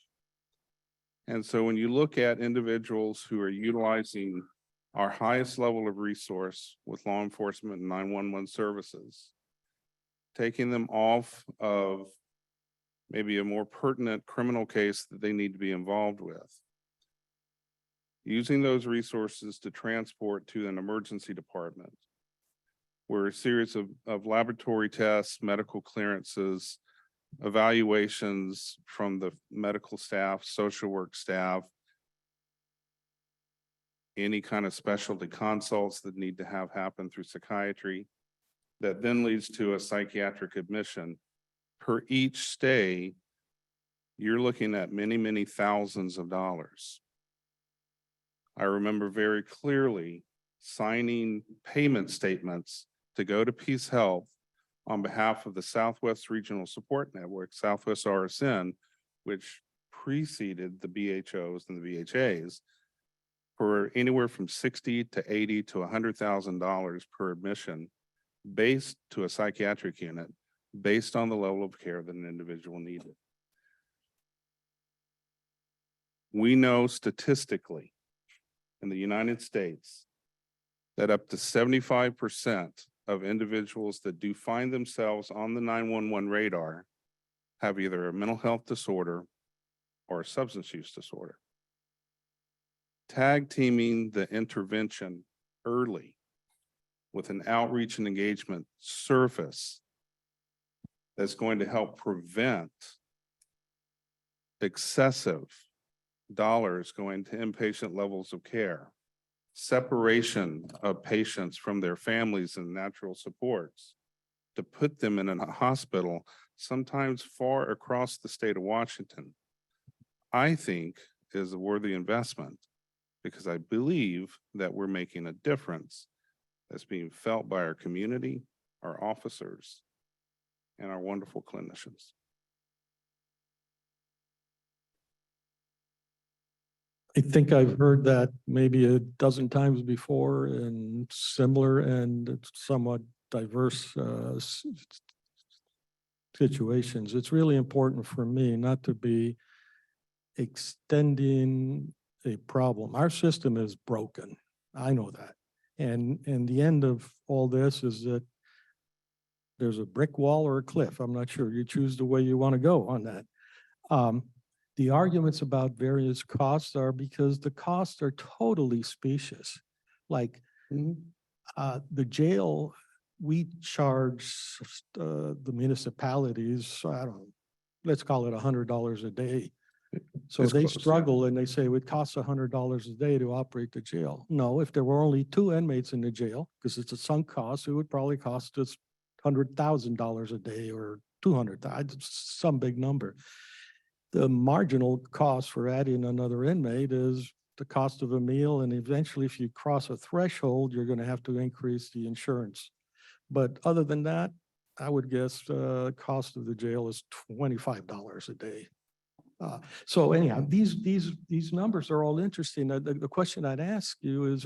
And so when you look at individuals who are utilizing our highest level of resource with law enforcement and 911 services, taking them off of maybe a more pertinent criminal case that they need to be involved with, using those resources to transport to an emergency department, where a series of laboratory tests, medical clearances, evaluations from the medical staff, social work staff, any kind of specialty consults that need to have happen through psychiatry, that then leads to a psychiatric admission. Per each stay, you're looking at many, many thousands of dollars. I remember very clearly signing payment statements to go to Peace Health on behalf of the Southwest Regional Support Network, Southwest RSN, which preceded the BHOs and the VHAs, for anywhere from $60,000 to $80,000 to $100,000 per admission, based to a psychiatric unit, based on the level of care that an individual needed. We know statistically in the United States that up to 75% of individuals that do find themselves on the 911 radar have either a mental health disorder or a substance use disorder. Tag teaming the intervention early with an outreach and engagement service that's going to help prevent excessive dollars going to inpatient levels of care, separation of patients from their families and natural supports, to put them in a hospital, sometimes far across the state of Washington, I think is a worthy investment, because I believe that we're making a difference that's being felt by our community, our officers, and our wonderful clinicians. I think I've heard that maybe a dozen times before in similar and somewhat diverse situations. It's really important for me not to be extending a problem. Our system is broken. I know that. And the end of all this is that there's a brick wall or a cliff. I'm not sure. You choose the way you want to go on that. The arguments about various costs are because the costs are totally specious. Like the jail, we charge the municipalities, I don't know, let's call it $100 a day. So It's they close, yeah. struggle and they say it costs $100 a day to operate the jail. No, if there were only 2 inmates in the jail, because it's a sunk cost, it would probably cost us $100,000 a day or $200,000, some big number. The marginal cost for adding another inmate is the cost of a meal, and eventually if you cross a threshold, you're going to have to increase the insurance. But other than that, I would guess cost of the jail is $25 a day. So anyhow, these numbers are all interesting. The question I'd ask you is,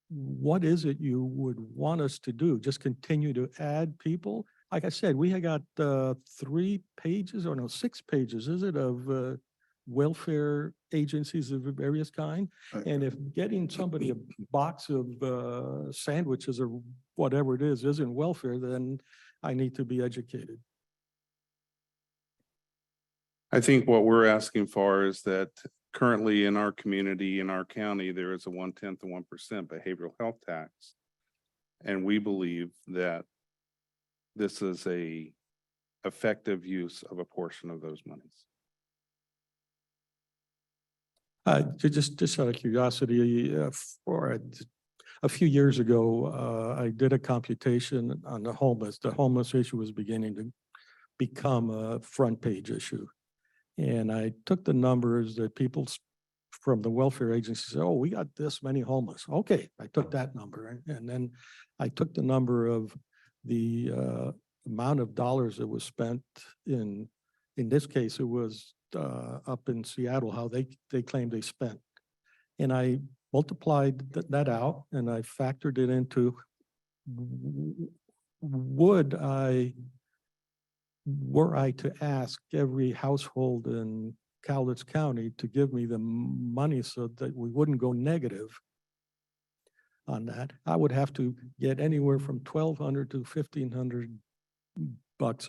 what is it you would want us to do? Just continue to add people? Like I said, we have got 3 pages, or no, 6 pages, is it, of welfare agencies of various kind? And if getting somebody a box of sandwiches or whatever it is isn't welfare, then I need to be educated. I think what we're asking for is that currently in our community, in our county, there is a 1/10 of 1% behavioral health tax. And we believe that this is a effective use of a portion of those monies. Just out of curiosity, for a few years ago, I did a computation on the homeless. The homeless issue was beginning to become a front page issue. And I took the numbers that people from the welfare agency said, oh, we got this many homeless. Okay, I took that number. And then I took the number of the amount of dollars that was spent in this case, it was up in Seattle, how they claimed they spent. And I multiplied that out and I factored it into, were I to ask every household in Cowlitz County to give me the money so that we wouldn't go negative on that, I would have to get anywhere from $1,200 to $1,500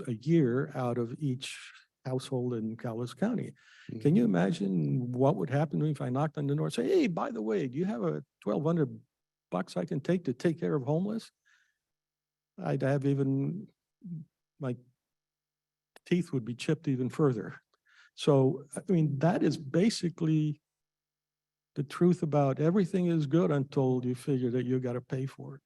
a year out of each household in Cowlitz County. Can you imagine what would happen to me if I knocked on the door and say, hey, by the way, do you have a $1,200 I can take to take care of homeless? I'd have even, my teeth would be chipped even further. So, I mean, that is basically the truth about everything is good until you figure that you got to pay for it.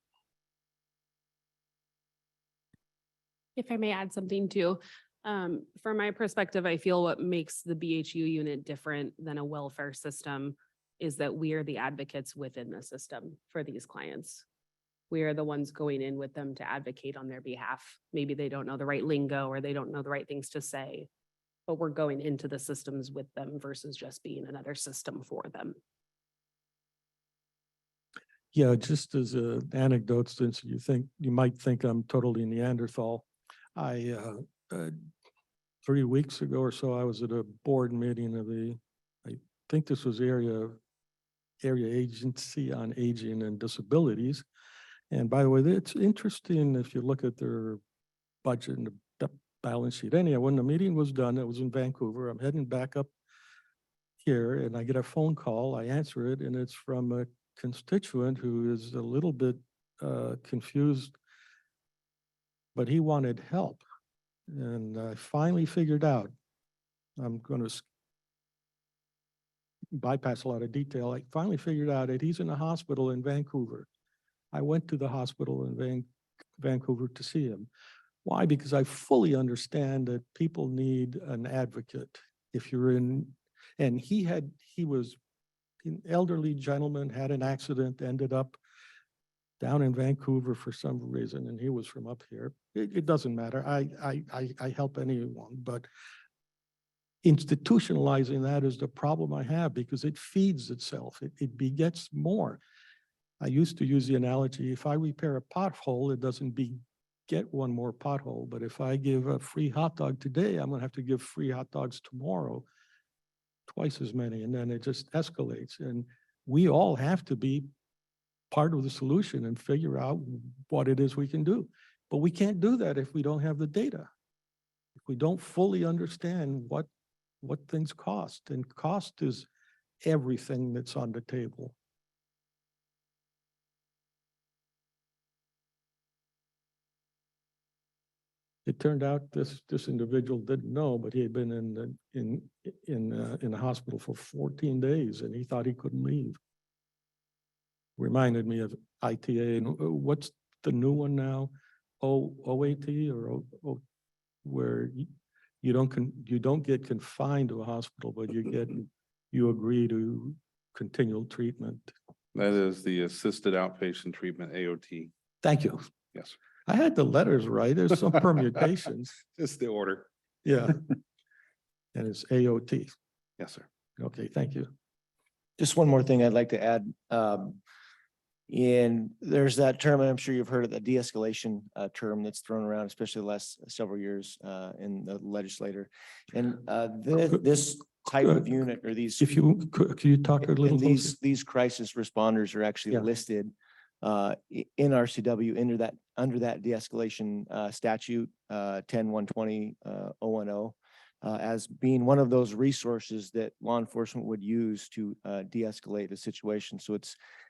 If I may add something too, from my perspective, I feel what makes the BHU unit different than a welfare system is that we are the advocates within the system for these clients. We are the ones going in with them to advocate on their behalf. Maybe they don't know the right lingo or they don't know the right things to say, but we're going into the systems with them versus just being another system for them. Yeah, just as an anecdote, since you might think I'm totally Neanderthal, I 3 weeks ago or so, I was at a board meeting of I think this was area agency on aging and disabilities. And by the way, it's interesting if you look at their budget and the balance sheet. Anyhow, when the meeting was done, it was in Vancouver. I'm heading back up here and I get a phone call. I answer it and it's from a constituent who is a little bit confused, but he wanted help. And I finally figured out, I'm going to bypass a lot of detail. I finally figured out that he's in a hospital in Vancouver. I went to the hospital in Vancouver to see him. Why? Because I fully understand that people need an advocate. If you're in, and he was an elderly gentleman, had an accident, ended up down in Vancouver for some reason, and he was from up here. It doesn't matter. I help anyone, but institutionalizing that is the problem I have because it feeds itself. It begets more. I used to use the analogy, if I repair a pothole, it doesn't beget one more pothole. But if I give a free hot dog today, I'm going to have to give free hot dogs tomorrow, twice as many. And then it just escalates. And we all have to be part of the solution and figure out what it is we can do. But we can't do that if we don't have the data. If we don't fully understand what things cost, and cost is everything that's on the table. It turned out this individual didn't know, but he had been in the hospital for 14 days and he thought he couldn't leave. Reminded me of ITA, and what's the new one now? OAT or where you don't get confined to a hospital, but you agree to continual treatment. That is the assisted outpatient treatment, AOT. Thank you. Yes. I had the letters right. There's some permutations. Just the order. Yeah. And it's AOT. Yes, sir. Okay, thank you. Just one more thing I'd like to add. And there's that term, and I'm sure you've heard of the de-escalation term that's thrown around, especially the last several years in the legislature. And this type of unit or these. If you could you talk a little closer? These crisis responders are actually listed in RCW under that de-escalation statute 10-120-010 as being one of those resources that law enforcement would use to de-escalate a situation. So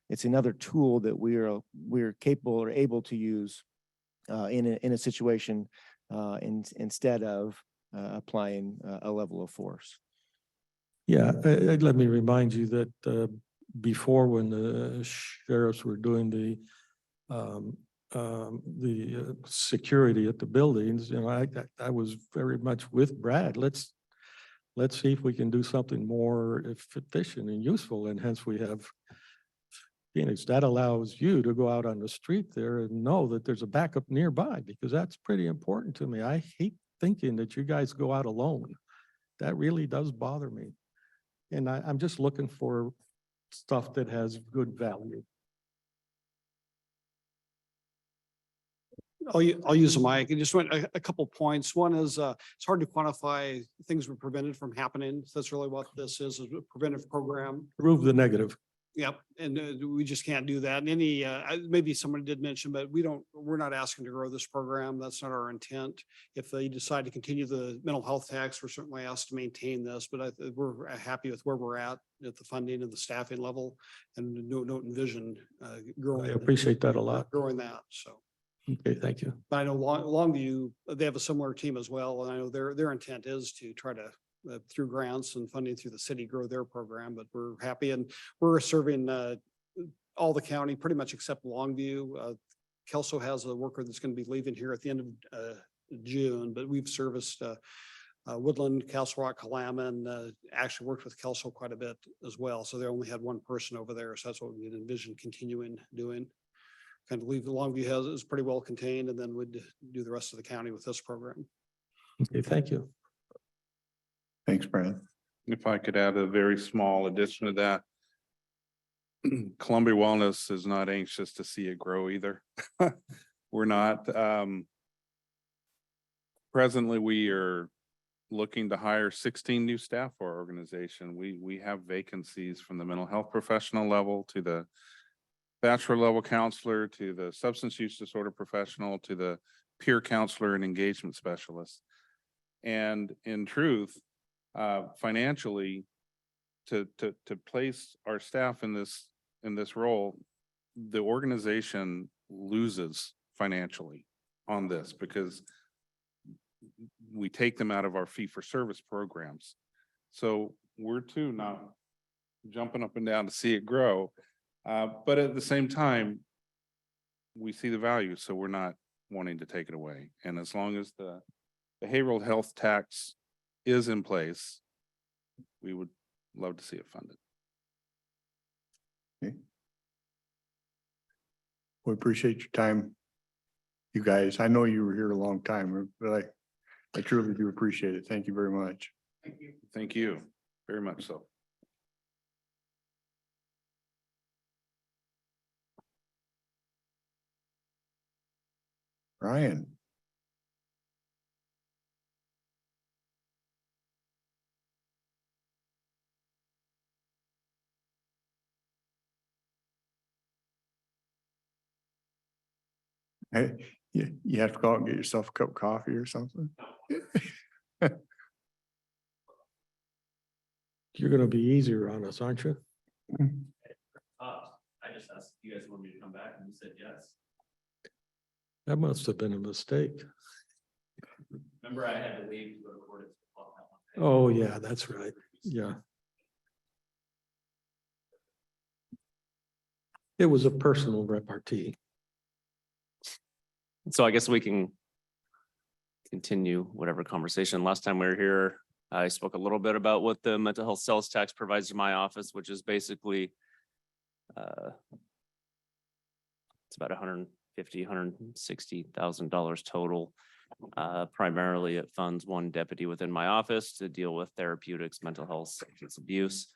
it's another tool that we're capable or able to use in a situation instead of applying a level of force. Yeah, let me remind you that before, when the sheriffs were doing the security at the buildings, you know, I was very much with Brad. Let's see if we can do something more efficient and useful, and hence we have Phoenix. That allows you to go out on the street there and know that there's a backup nearby, because that's pretty important to me. I hate thinking that you guys go out alone. That really does bother me. And I'm just looking for stuff that has good value. I'll use the mic. I just went a couple points. One is it's hard to quantify things were prevented from happening. So that's really what this is a preventive program. Prove the negative. Yep, and we just can't do that. And any, maybe someone did mention, but we're not asking to grow this program. That's not our intent. If they decide to continue the mental health tax, we're certainly asked to maintain this, but we're happy with where we're at the funding and the staffing level, and don't envision growing. I appreciate that a lot. Growing that, so. Okay, thank you. But I know Longview, they have a similar team as well, and I know their intent is to try to through grants and funding through the city, grow their program, but we're happy, and we're serving all the county pretty much except Longview. Kelso has a worker that's going to be leaving here at the end of June, but we've serviced Woodland, Castle Rock, Kalama, actually worked with Kelso quite a bit as well. So they only had one person over there. So that's what we envision continuing doing. Kind of leave Longview is pretty well contained, and then we'd do the rest of the county with this program. Okay, thank you. Thanks, Brad. If I could add a very small addition to that. Columbia Wellness is not anxious to see it grow either. We're not. Presently, we are looking to hire 16 new staff for our organization. We have vacancies from the mental health professional level to the bachelor level counselor to the substance use disorder professional to the peer counselor and engagement specialist. And in truth, financially, to place our staff in this role, the organization loses financially on this because we take them out of our fee for service programs. So we're too not jumping up and down to see it grow. But at the same time, we see the value, so we're not wanting to take it away. And as long as the behavioral health tax is in place, we would love to see it funded. Okay. We appreciate your time, you guys. I know you were here a long time, but I truly do appreciate it. Thank you very much. Thank you. Thank you very much so. Ryan. Hey, you have to go out and get yourself a cup of coffee or something. You're gonna be easier on us, aren't you? I just asked if you guys want me to come back and you said yes. That must have been a mistake. Remember, I had to leave to go to court. Oh, yeah, that's right. Yeah. It was a personal repartee. So I guess we can continue whatever conversation. Last time we were here, I spoke a little bit about what the mental health sales tax provides to my office, which is basically it's about $160,000 total. Primarily, it funds one deputy within my office to deal with therapeutics, mental health, substance abuse.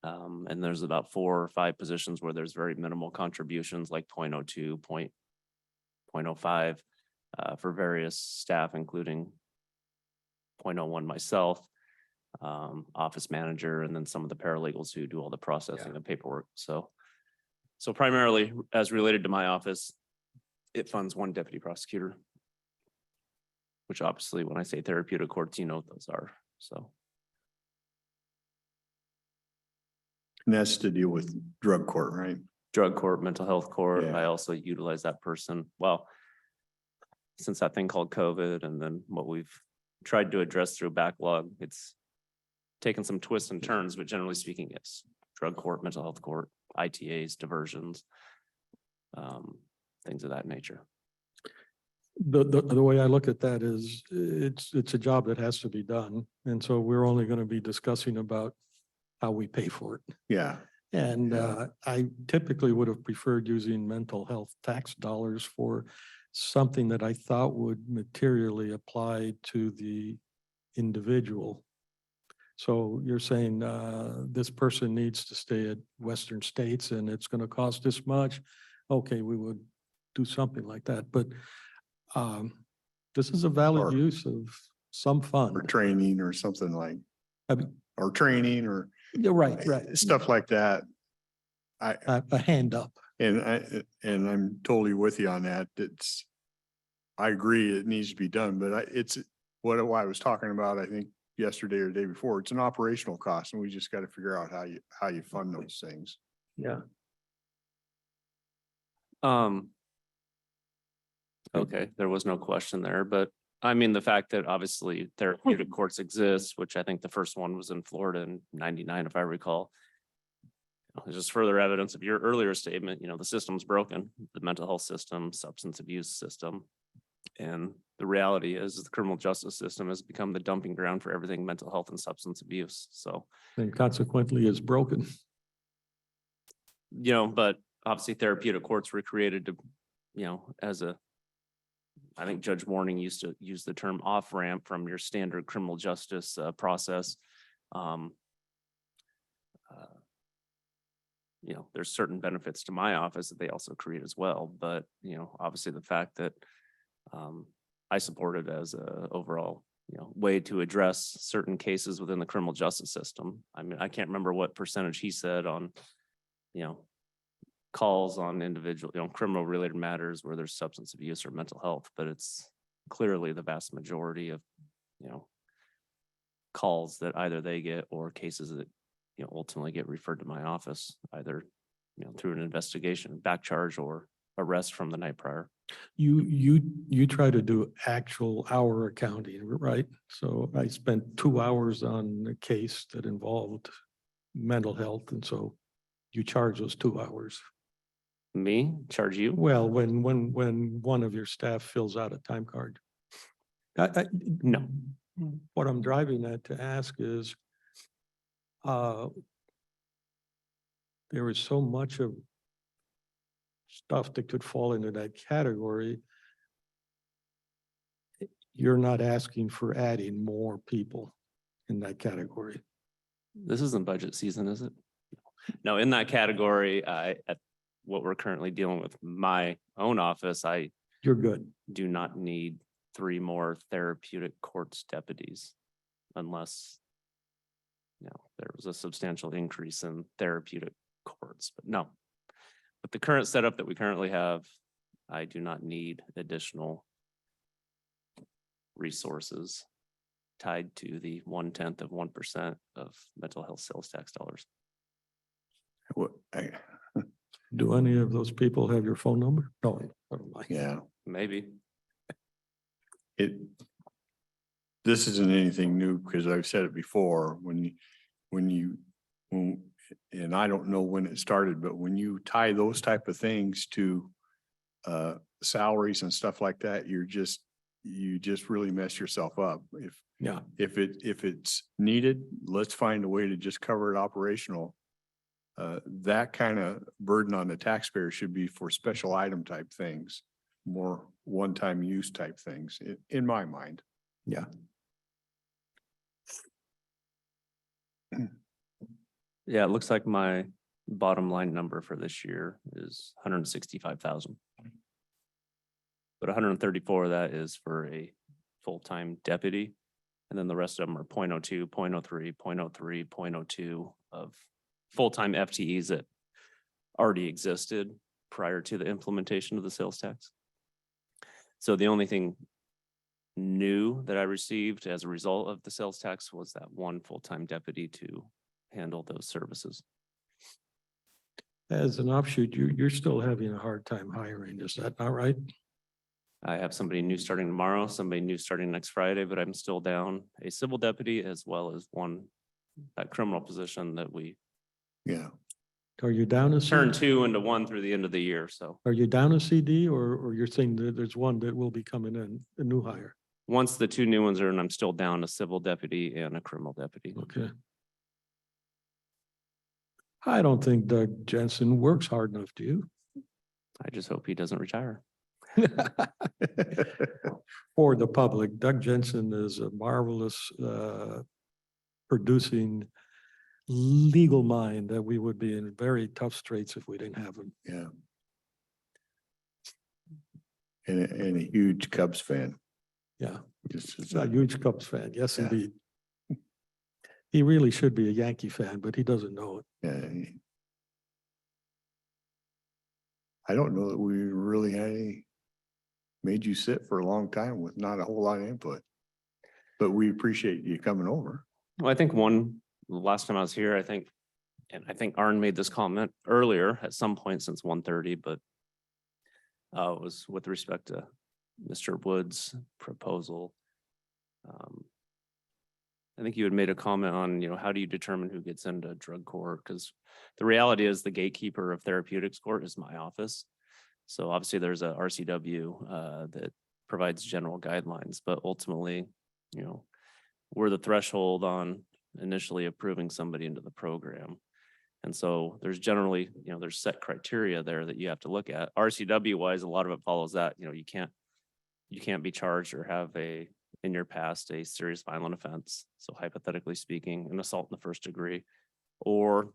And there's about 4 or 5 positions where there's very minimal contributions, like 0.02, 0.05 for various staff, including 0.01 myself, office manager, and then some of the paralegals who do all the processing and paperwork. So primarily, as related to my office, it funds one deputy prosecutor, which obviously, when I say therapeutic courts, you know what those are. So. And that's to deal with drug court, right? Drug court, mental health court. Yeah. I also utilize that person. Well, since that thing called COVID, and then what we've tried to address through backlog, it's taken some twists and turns, but generally speaking, yes. Drug court, mental health court, ITAs, diversions, things of that nature. The way I look at that is it's a job that has to be done. And so we're only going to be discussing about how we pay for it. Yeah. And Yeah. I typically would have preferred using mental health tax dollars for something that I thought would materially apply to the individual. So you're saying this person needs to stay at Western States and it's going to cost this much. Okay, we would do something like that. But this is a valid Or- use of some fund. Or training or something like, I mean, or training or yeah, right. stuff like that. A hand up. And I'm totally with you on that. I agree it needs to be done, but it's what I was talking about, I think yesterday or the day before, it's an operational cost and we just got to figure out how you fund those things. Yeah. Okay, there was no question there, but I mean, the fact that obviously therapeutic courts exist, which I think the first one was in Florida in 99, if I recall. It's just further evidence of your earlier statement, the system's broken, the mental health system, substance abuse system. And the reality is the criminal justice system has become the dumping ground for everything mental health and substance abuse. So, And consequently is broken. but obviously therapeutic courts were created to, I think Judge Warning used to use the term off ramp from your standard criminal justice process. There's certain benefits to my office that they also create as well. But, obviously the fact that I support it as a overall, way to address certain cases within the criminal justice system. I mean, I can't remember what percentage he said on, calls on individual, criminal related matters where there's substance abuse or mental health, but it's clearly the vast majority of, calls that either they get or cases that, ultimately get referred to my office, either, through an investigation, back charge or arrest from the night prior. You try to do actual hour accounting, right? So I spent 2 hours on a case that involved mental health. And so you charge those 2 hours. Me? Charge you? Well, when one of your staff fills out a time card. No. What I'm driving at to ask is, there is so much of stuff that could fall into that category. You're not asking for adding more people in that category. This isn't budget season, is it? No, in that category, at what we're currently dealing with my own office, I You're good. do not need 3 more therapeutic courts deputies unless, there was a substantial increase in therapeutic courts, but no. But the current setup that we currently have, I do not need additional resources tied to the 0.1% of mental health sales tax dollars. Do any of those people have your phone number? No, never mind. Yeah. Maybe. This isn't anything new because I've said it before, and I don't know when it started, but when you tie those type of things to salaries and stuff like that, you just really mess yourself up. If it's needed, let's find a way to just cover it operational. That kind of burden on the taxpayer should be for special item type things, more one-time use type things, in my mind. Yeah. Yeah, it looks like my bottom line number for this year is 165,000. But 134 of that is for a full-time deputy. And then the rest of them are 0.02, 0.03, 0.03, 0.02 of full-time FTEs that already existed prior to the implementation of the sales tax. So the only thing new that I received as a result of the sales tax was that 1 full-time deputy to handle those services. As an offshoot, you're still having a hard time hiring. Is that not right? I have somebody new starting tomorrow, somebody new starting next Friday, but I'm still down a civil deputy as well as 1 that criminal position that we Yeah. Are you down a turn CD? 2 into 1 through the end of the year. So Are you down a CD or you're saying that there's one that will be coming in, a new hire? once the 2 new ones are in, I'm still down a civil deputy and a criminal deputy. Okay. I don't think Doug Jensen works hard enough, do you? I just hope he doesn't retire. For the public, Doug Jensen is a marvelous producing legal mind that we would be in very tough straits if we didn't have him. Yeah. And a huge Cubs fan. Yeah, Just as he's a huge Cubs fan. Yes, Yeah. indeed. He really should be a Yankee fan, but he doesn't know it. yeah. I don't know that we really had any, made you sit for a long time with not a whole lot of input. But we appreciate you coming over. Well, I think the last time I was here, and I think Arn made this comment earlier at some point since 1:30, but it was with respect to Mr. Wood's proposal. I think you had made a comment on, how do you determine who gets into drug court? Because the reality is the gatekeeper of therapeutics court is my office. So obviously there's a RCW that provides general guidelines, but ultimately, we're the threshold on initially approving somebody into the program. And so there's generally, there's set criteria there that you have to look at. RCW wise, a lot of it follows that, you can't be charged or have in your past a serious violent offense. So hypothetically speaking, an assault in the first degree, or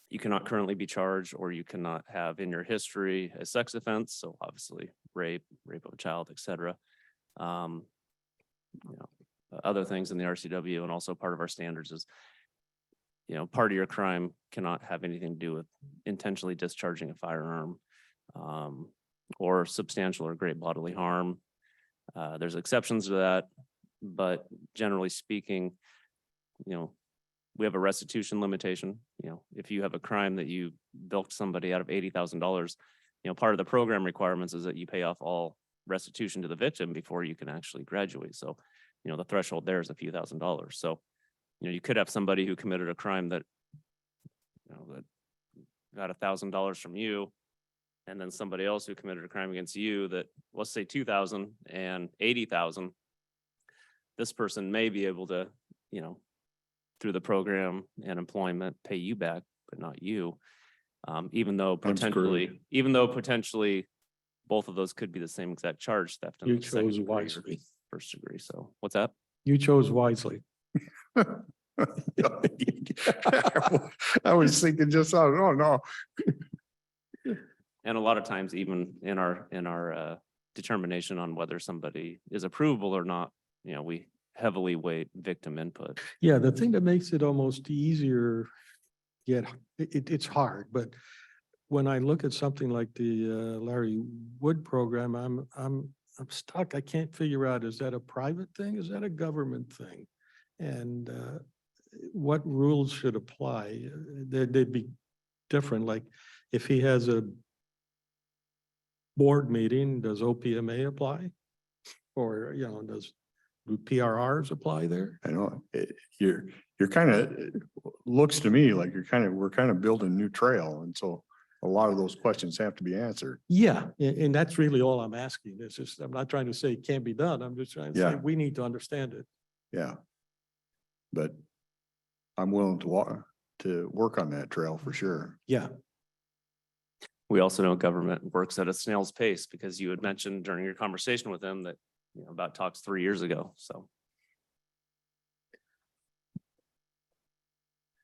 you cannot currently be charged, or you cannot have in your history a sex offense. So obviously rape of a child, etc. Other things in the RCW, and also part of our standards is, part of your crime cannot have anything to do with intentionally discharging a firearm, or substantial or great bodily harm. There's exceptions to that, but generally speaking, we have a restitution limitation. If you have a crime that you bilked somebody out of $80,000, part of the program requirements is that you pay off all restitution to the victim before you can actually graduate. So, the threshold there is a few $1,000s. So, you could have somebody who committed a crime that, that got $1,000 from you, and then somebody else who committed a crime against you that, let's say 2,000 and 80,000. This person may be able to, through the program and employment, pay you back, but not you. Even though potentially both of those could be the same exact charge, theft. in You the second chose degree or wisely. First degree. So what's that? You chose wisely. I was thinking just, oh, no. And a lot of times, even in our determination on whether somebody is approvable or not, we heavily weight victim input. Yeah, the thing that makes it almost easier, yet it's hard, but when I look at something like the Larry Wood program, I'm stuck. I can't figure out, is that a private thing? Is that a government thing? And what rules should apply? They'd be different. Like if he has a board meeting, does OPMA apply? Or, do PRRs apply there? I know, you're kind of, looks to me like we're kind of building a new trail. And so a lot of those questions have to be answered. Yeah, and that's really all I'm asking. It's just, I'm not trying to say it can't be done. I'm just trying to say Yeah. we need to understand it. Yeah. But I'm willing to work on that trail for sure. Yeah. We also know government works at a snail's pace, because you had mentioned during your conversation with him that, about talks 3 years ago. So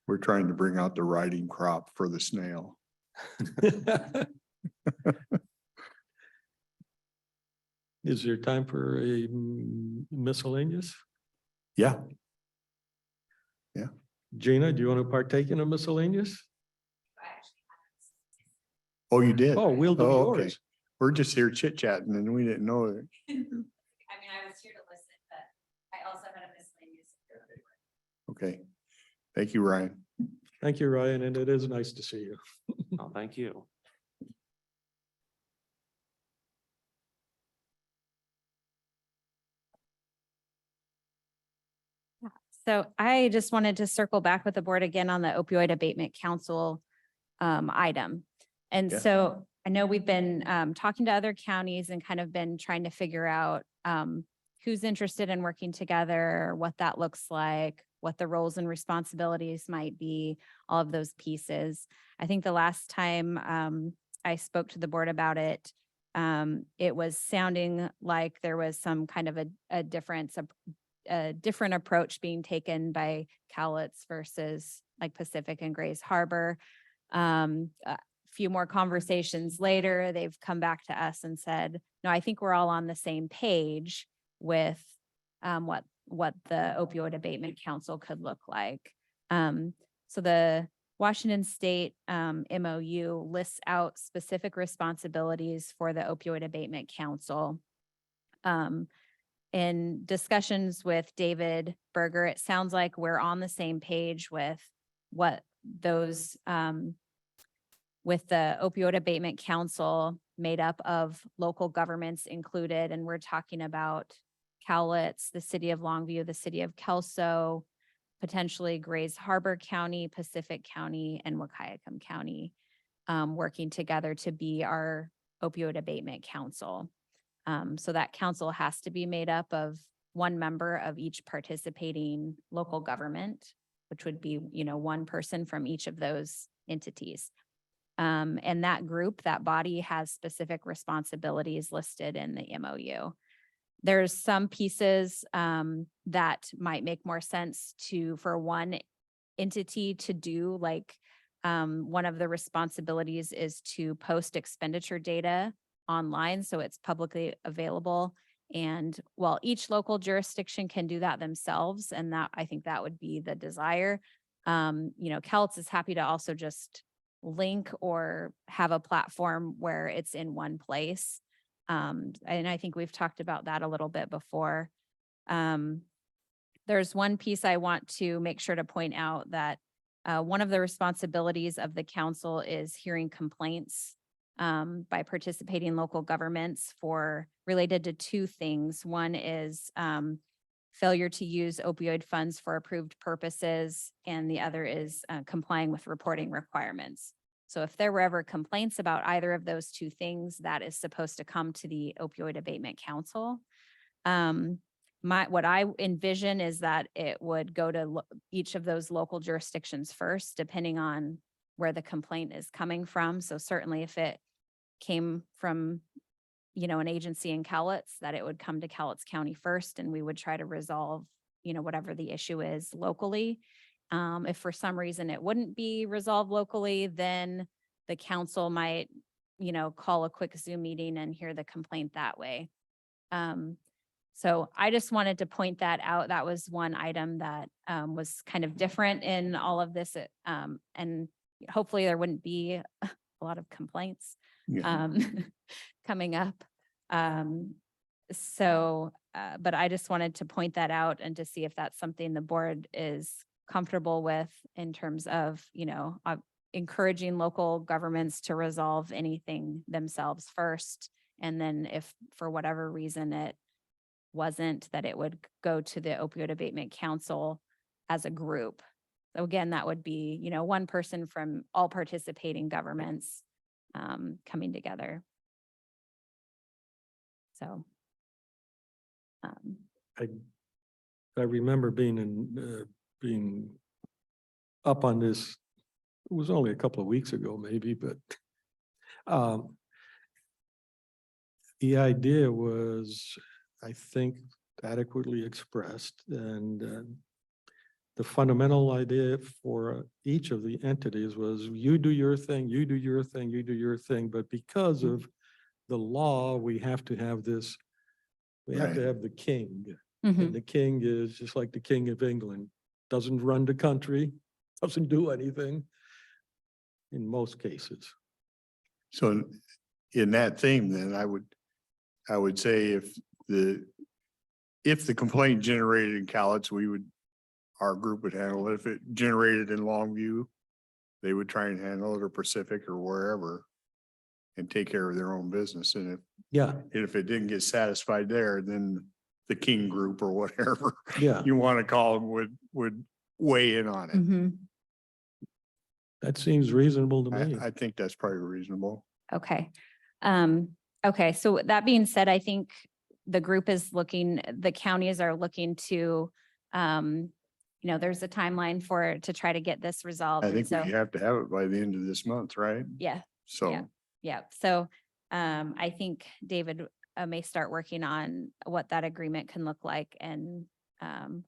We're trying to bring out the riding crop for the snail. Is there time for a miscellaneous? Yeah. Gina, do you want to partake in a miscellaneous? Oh, you did? Oh, we'll do Oh, okay. yours. We're just here chit chatting and we didn't know it. I mean, I was here to listen, but I also had a miscellaneous. Okay. Thank you, Ryan. Thank you, Ryan, and it is nice to see you. oh, thank you. So I just wanted to circle back with the board again on the Opioid Abatement Council item. And Yeah. so I know we've been talking to other counties and kind of been trying to figure out who's interested in working together, what that looks like, what the roles and responsibilities might be, all of those pieces. I think the last time I spoke to the board about it, it was sounding like there was some kind of a difference, a different approach being taken by Cowlitz versus like Pacific and Grays Harbor. A few more conversations later, they've come back to us and said, no, I think we're all on the same page with what the Opioid Abatement Council could look like. So the Washington State MOU lists out specific responsibilities for the Opioid Abatement Council. In discussions with David Berger, it sounds like we're on the same page with what those, with the Opioid Abatement Council made up of local governments included, and we're talking about Cowlitz, the City of Longview, the City of Kelso, potentially Grays Harbor County, Pacific County, and Wahkiakum County, working together to be our Opioid Abatement Council. So that council has to be made up of one member of each participating local government, which would be, one person from each of those entities. And that group, that body has specific responsibilities listed in the MOU. There's some pieces that might make more sense for one entity to do, like one of the responsibilities is to post expenditure data online, so it's publicly available. And while each local jurisdiction can do that themselves, and that I think that would be the desire, Cowlitz is happy to also just link or have a platform where it's in one place. And I think we've talked about that a little bit before. There's one piece I want to make sure to point out that one of the responsibilities of the council is hearing complaints by participating local governments related to two things. One is failure to use opioid funds for approved purposes, and the other is complying with reporting requirements. So if there were ever complaints about either of those two things, that is supposed to come to the Opioid Abatement Council. What I envision is that it would go to each of those local jurisdictions first, depending on where the complaint is coming from. So certainly if it came from, an agency in Cowlitz, that it would come to Cowlitz County first, and we would try to resolve, whatever the issue is locally. If for some reason it wouldn't be resolved locally, then the council might, call a quick Zoom meeting and hear the complaint that way. So I just wanted to point that out. That was one item that was kind of different in all of this. And hopefully there wouldn't be a lot of complaints coming up. But I just wanted to point that out and to see if that's something the board is comfortable with in terms of, encouraging local governments to resolve anything themselves first. And then if for whatever reason it wasn't, that it would go to the Opioid Abatement Council as a group. So again, that would be, one person from all participating governments coming together. So. I remember being up on this, it was only a couple of weeks ago maybe, but the idea was, I think, adequately expressed, and the fundamental idea for each of the entities was you do your thing, you do your thing, you do your thing, but because of the law, we have to have this, we have to have the king. And the king is just like the King of England, doesn't run the country, doesn't do anything in most cases. So in that theme, then I would say if the complaint generated in Cowlitz, our group would handle it. If it generated in Longview, they would try and handle it, or Pacific or wherever, and take care of their own business. And if it didn't get satisfied there, then the King Group or whatever Yeah, you want to call them would weigh in on it. Mhm. that seems reasonable to me. I think that's probably reasonable. Okay. Okay, so that being said, I think the group is looking, the counties are looking to, there's a timeline to try to get this resolved. I and think so, we have to have it by the end of this month, right? yeah, So, yeah. So, I think David may start working on what that agreement can look like and,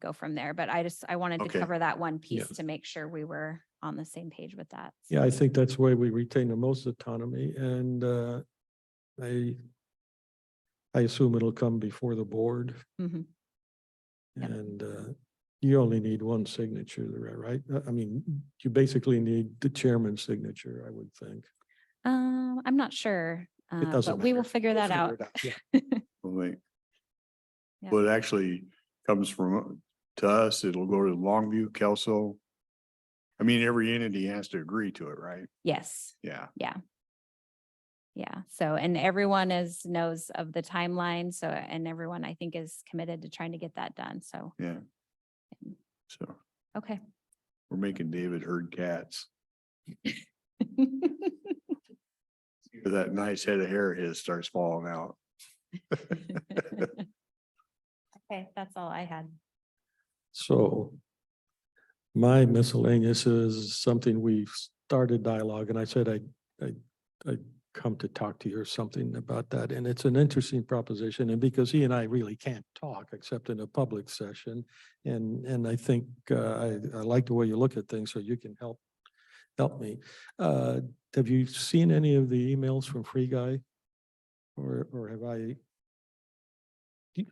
go from there. But I wanted to Okay. cover that one piece Yes. to make sure we were on the same page with that. Yeah, I think that's why we retain the most autonomy, and I assume it'll come before the board, Mhm. Yep. and you only need one signature there, right? I mean, you basically need the chairman's signature, I would think. I'm not sure, It doesn't but we will matter. figure We'll that out. figure it Yeah. wait. Yeah. Well, it actually comes from, to us, it'll go to Longview, Kelso. I mean, every entity has to agree to it, right? Yes. Yeah. Yeah, so, and everyone knows of the timeline, so, and everyone I think is committed to trying to get that done, so, Yeah. So okay. we're making David herd cats. That nice head of hair of his starts falling out. Okay, that's all I had. So my miscellaneous is something we've started dialogue, and I said I'd come to talk to you or something about that. And it's an interesting proposition, and because he and I really can't talk except in a public session. And I think I like the way you look at things, so you can help me. Have you seen any of the emails from Free Guy? Or have I?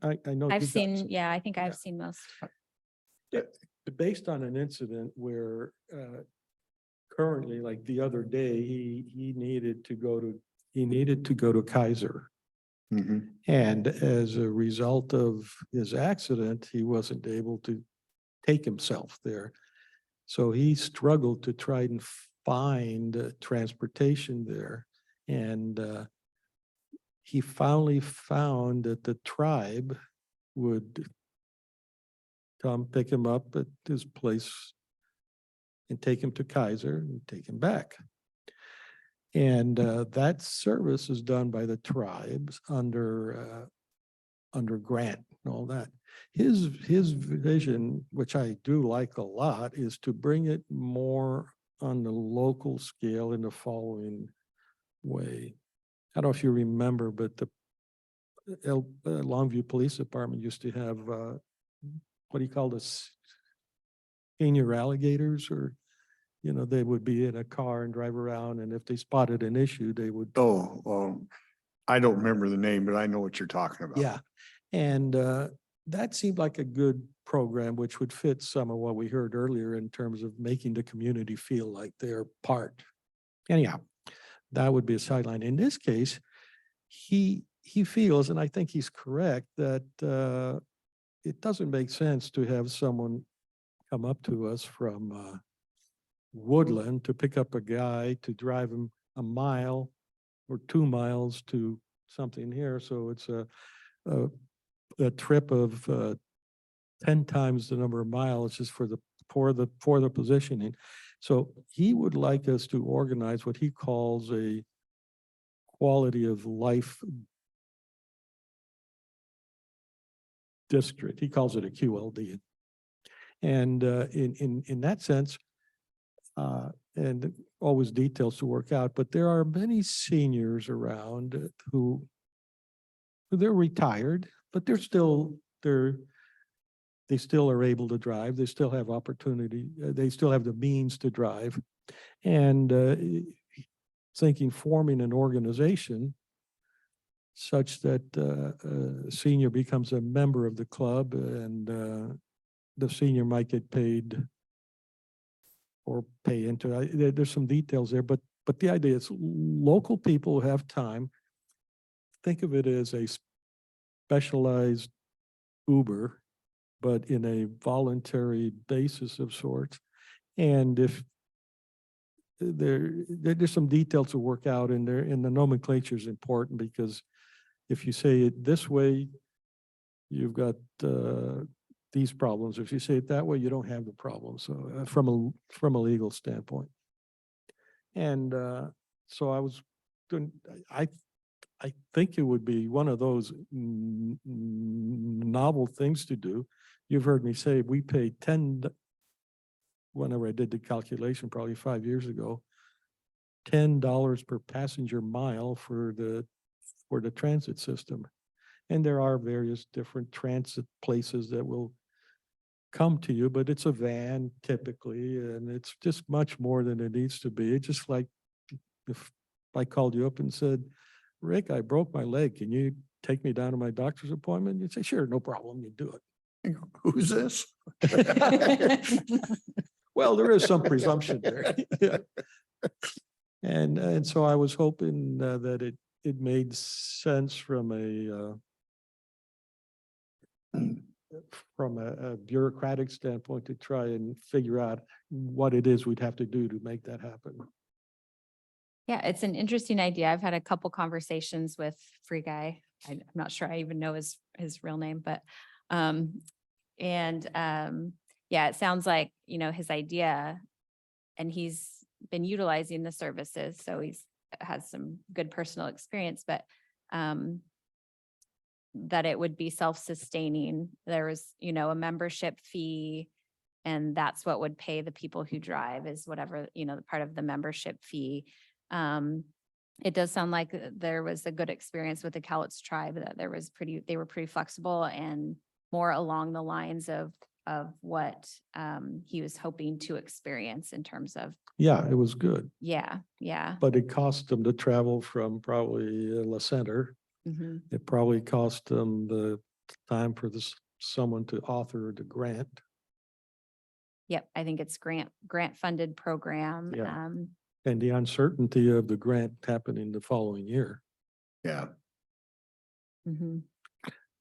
I know. I've you've gotten seen, some. yeah, I think Yeah. I've seen most. Based on an incident where currently, like the other day, he needed to go to Kaiser. Mhm. And as a result of his accident, he wasn't able to take himself there. So he struggled to try and find transportation there. And he finally found that the tribe would come pick him up at his place and take him to Kaiser and take him back. And that service is done by the tribes under grant and all that. His vision, which I do like a lot, is to bring it more on the local scale in the following way. I don't know if you remember, but the Longview Police Department used to have what do you call this? Senior alligators, or they would be in a car and drive around, and if they spotted an issue, they would. Oh, I don't remember the name, but I know what you're talking about. Yeah, and that seemed like a good program, which would fit some of what we heard earlier in terms of making the community feel like they're part. Anyhow, that would be a sideline. In this case, he feels, and I think he's correct, that it doesn't make sense to have someone come up to us from Woodland to pick up a guy to drive him a mile or 2 miles to something here. So it's a trip of 10 times the number of miles just for the positioning. So he would like us to organize what he calls a quality of life district. He calls it a QLD. And in that sense, and always details to work out, but there are many seniors around who they're retired, but they still are able to drive. They still have opportunity. They still have the means to drive. And thinking forming an organization such that a senior becomes a member of the club, and the senior might get paid or pay into it. There's some details there, but the idea is local people who have time. Think of it as a specialized Uber, but in a voluntary basis of sorts. And if there's some details to work out in there, and the nomenclature is important, because if you say it this way, you've got these problems. If you say it that way, you don't have the problem. So from a legal standpoint. And so I was doing, I think it would be one of those novel things to do. You've heard me say we paid whenever I did the calculation, probably 5 years ago, $10 per passenger mile for the transit system. And there are various different transit places that will come to you, but it's a van typically, and it's just much more than it needs to be. It's just like if I called you up and said, Rick, I broke my leg. Can you take me down to my doctor's appointment? You'd say, sure, no problem. You do it. Who's this? Well, there is some presumption there. Yeah. And so I was hoping that it made sense from a bureaucratic standpoint to try and figure out what it is we'd have to do to make that happen. Yeah, it's an interesting idea. I've had a couple conversations with Free Guy. I'm not sure I even know his real name, but yeah, it sounds like, his idea, and he's been utilizing the services, so he's has some good personal experience, but that it would be self-sustaining. There was, a membership fee, and that's what would pay the people who drive is whatever, the part of the membership fee. It does sound like there was a good experience with the Cowlitz tribe, that they were pretty flexible and more along the lines of what he was hoping to experience in terms of. Yeah, it was good. Yeah. But it cost them to travel from probably La Center. Mhm. It probably cost them the time for someone to author the grant. Yep, I think it's grant funded program. Yeah. And the uncertainty of the grant happening the following year. Yeah, Mhm.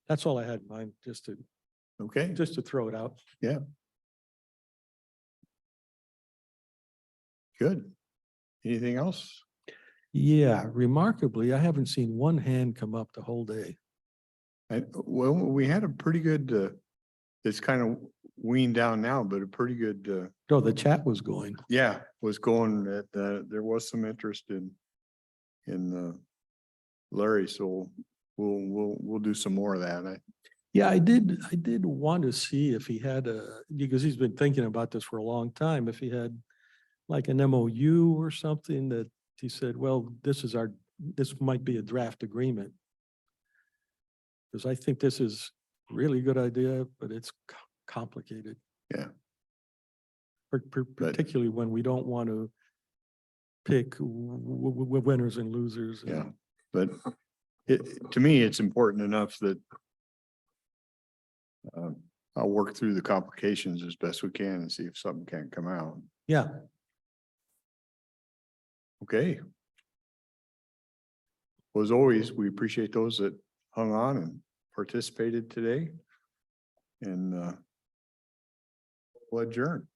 That's all I had in mind, just to throw it out. Yeah. Good. Anything else? Yeah, remarkably, I haven't seen one hand come up the whole day. Well, we had a pretty good, it's kind of weaned down now, but a pretty good, No, the chat was going. yeah, was going at, there was some interest in Larry, so we'll do some more of that. Yeah, I did want to see if he had because he's been thinking about this for a long time, if he had like an MOU or something that he said, well, this might be a draft agreement. Because I think this is really a good idea, but it's complicated. Yeah. Particularly when we don't want to pick winners and losers. Yeah, but to me, it's important enough that I'll work through the complications as best we can and see if something can't come out. Yeah. Okay. Well, as always, we appreciate those that hung on and participated today. And we'll adjourn.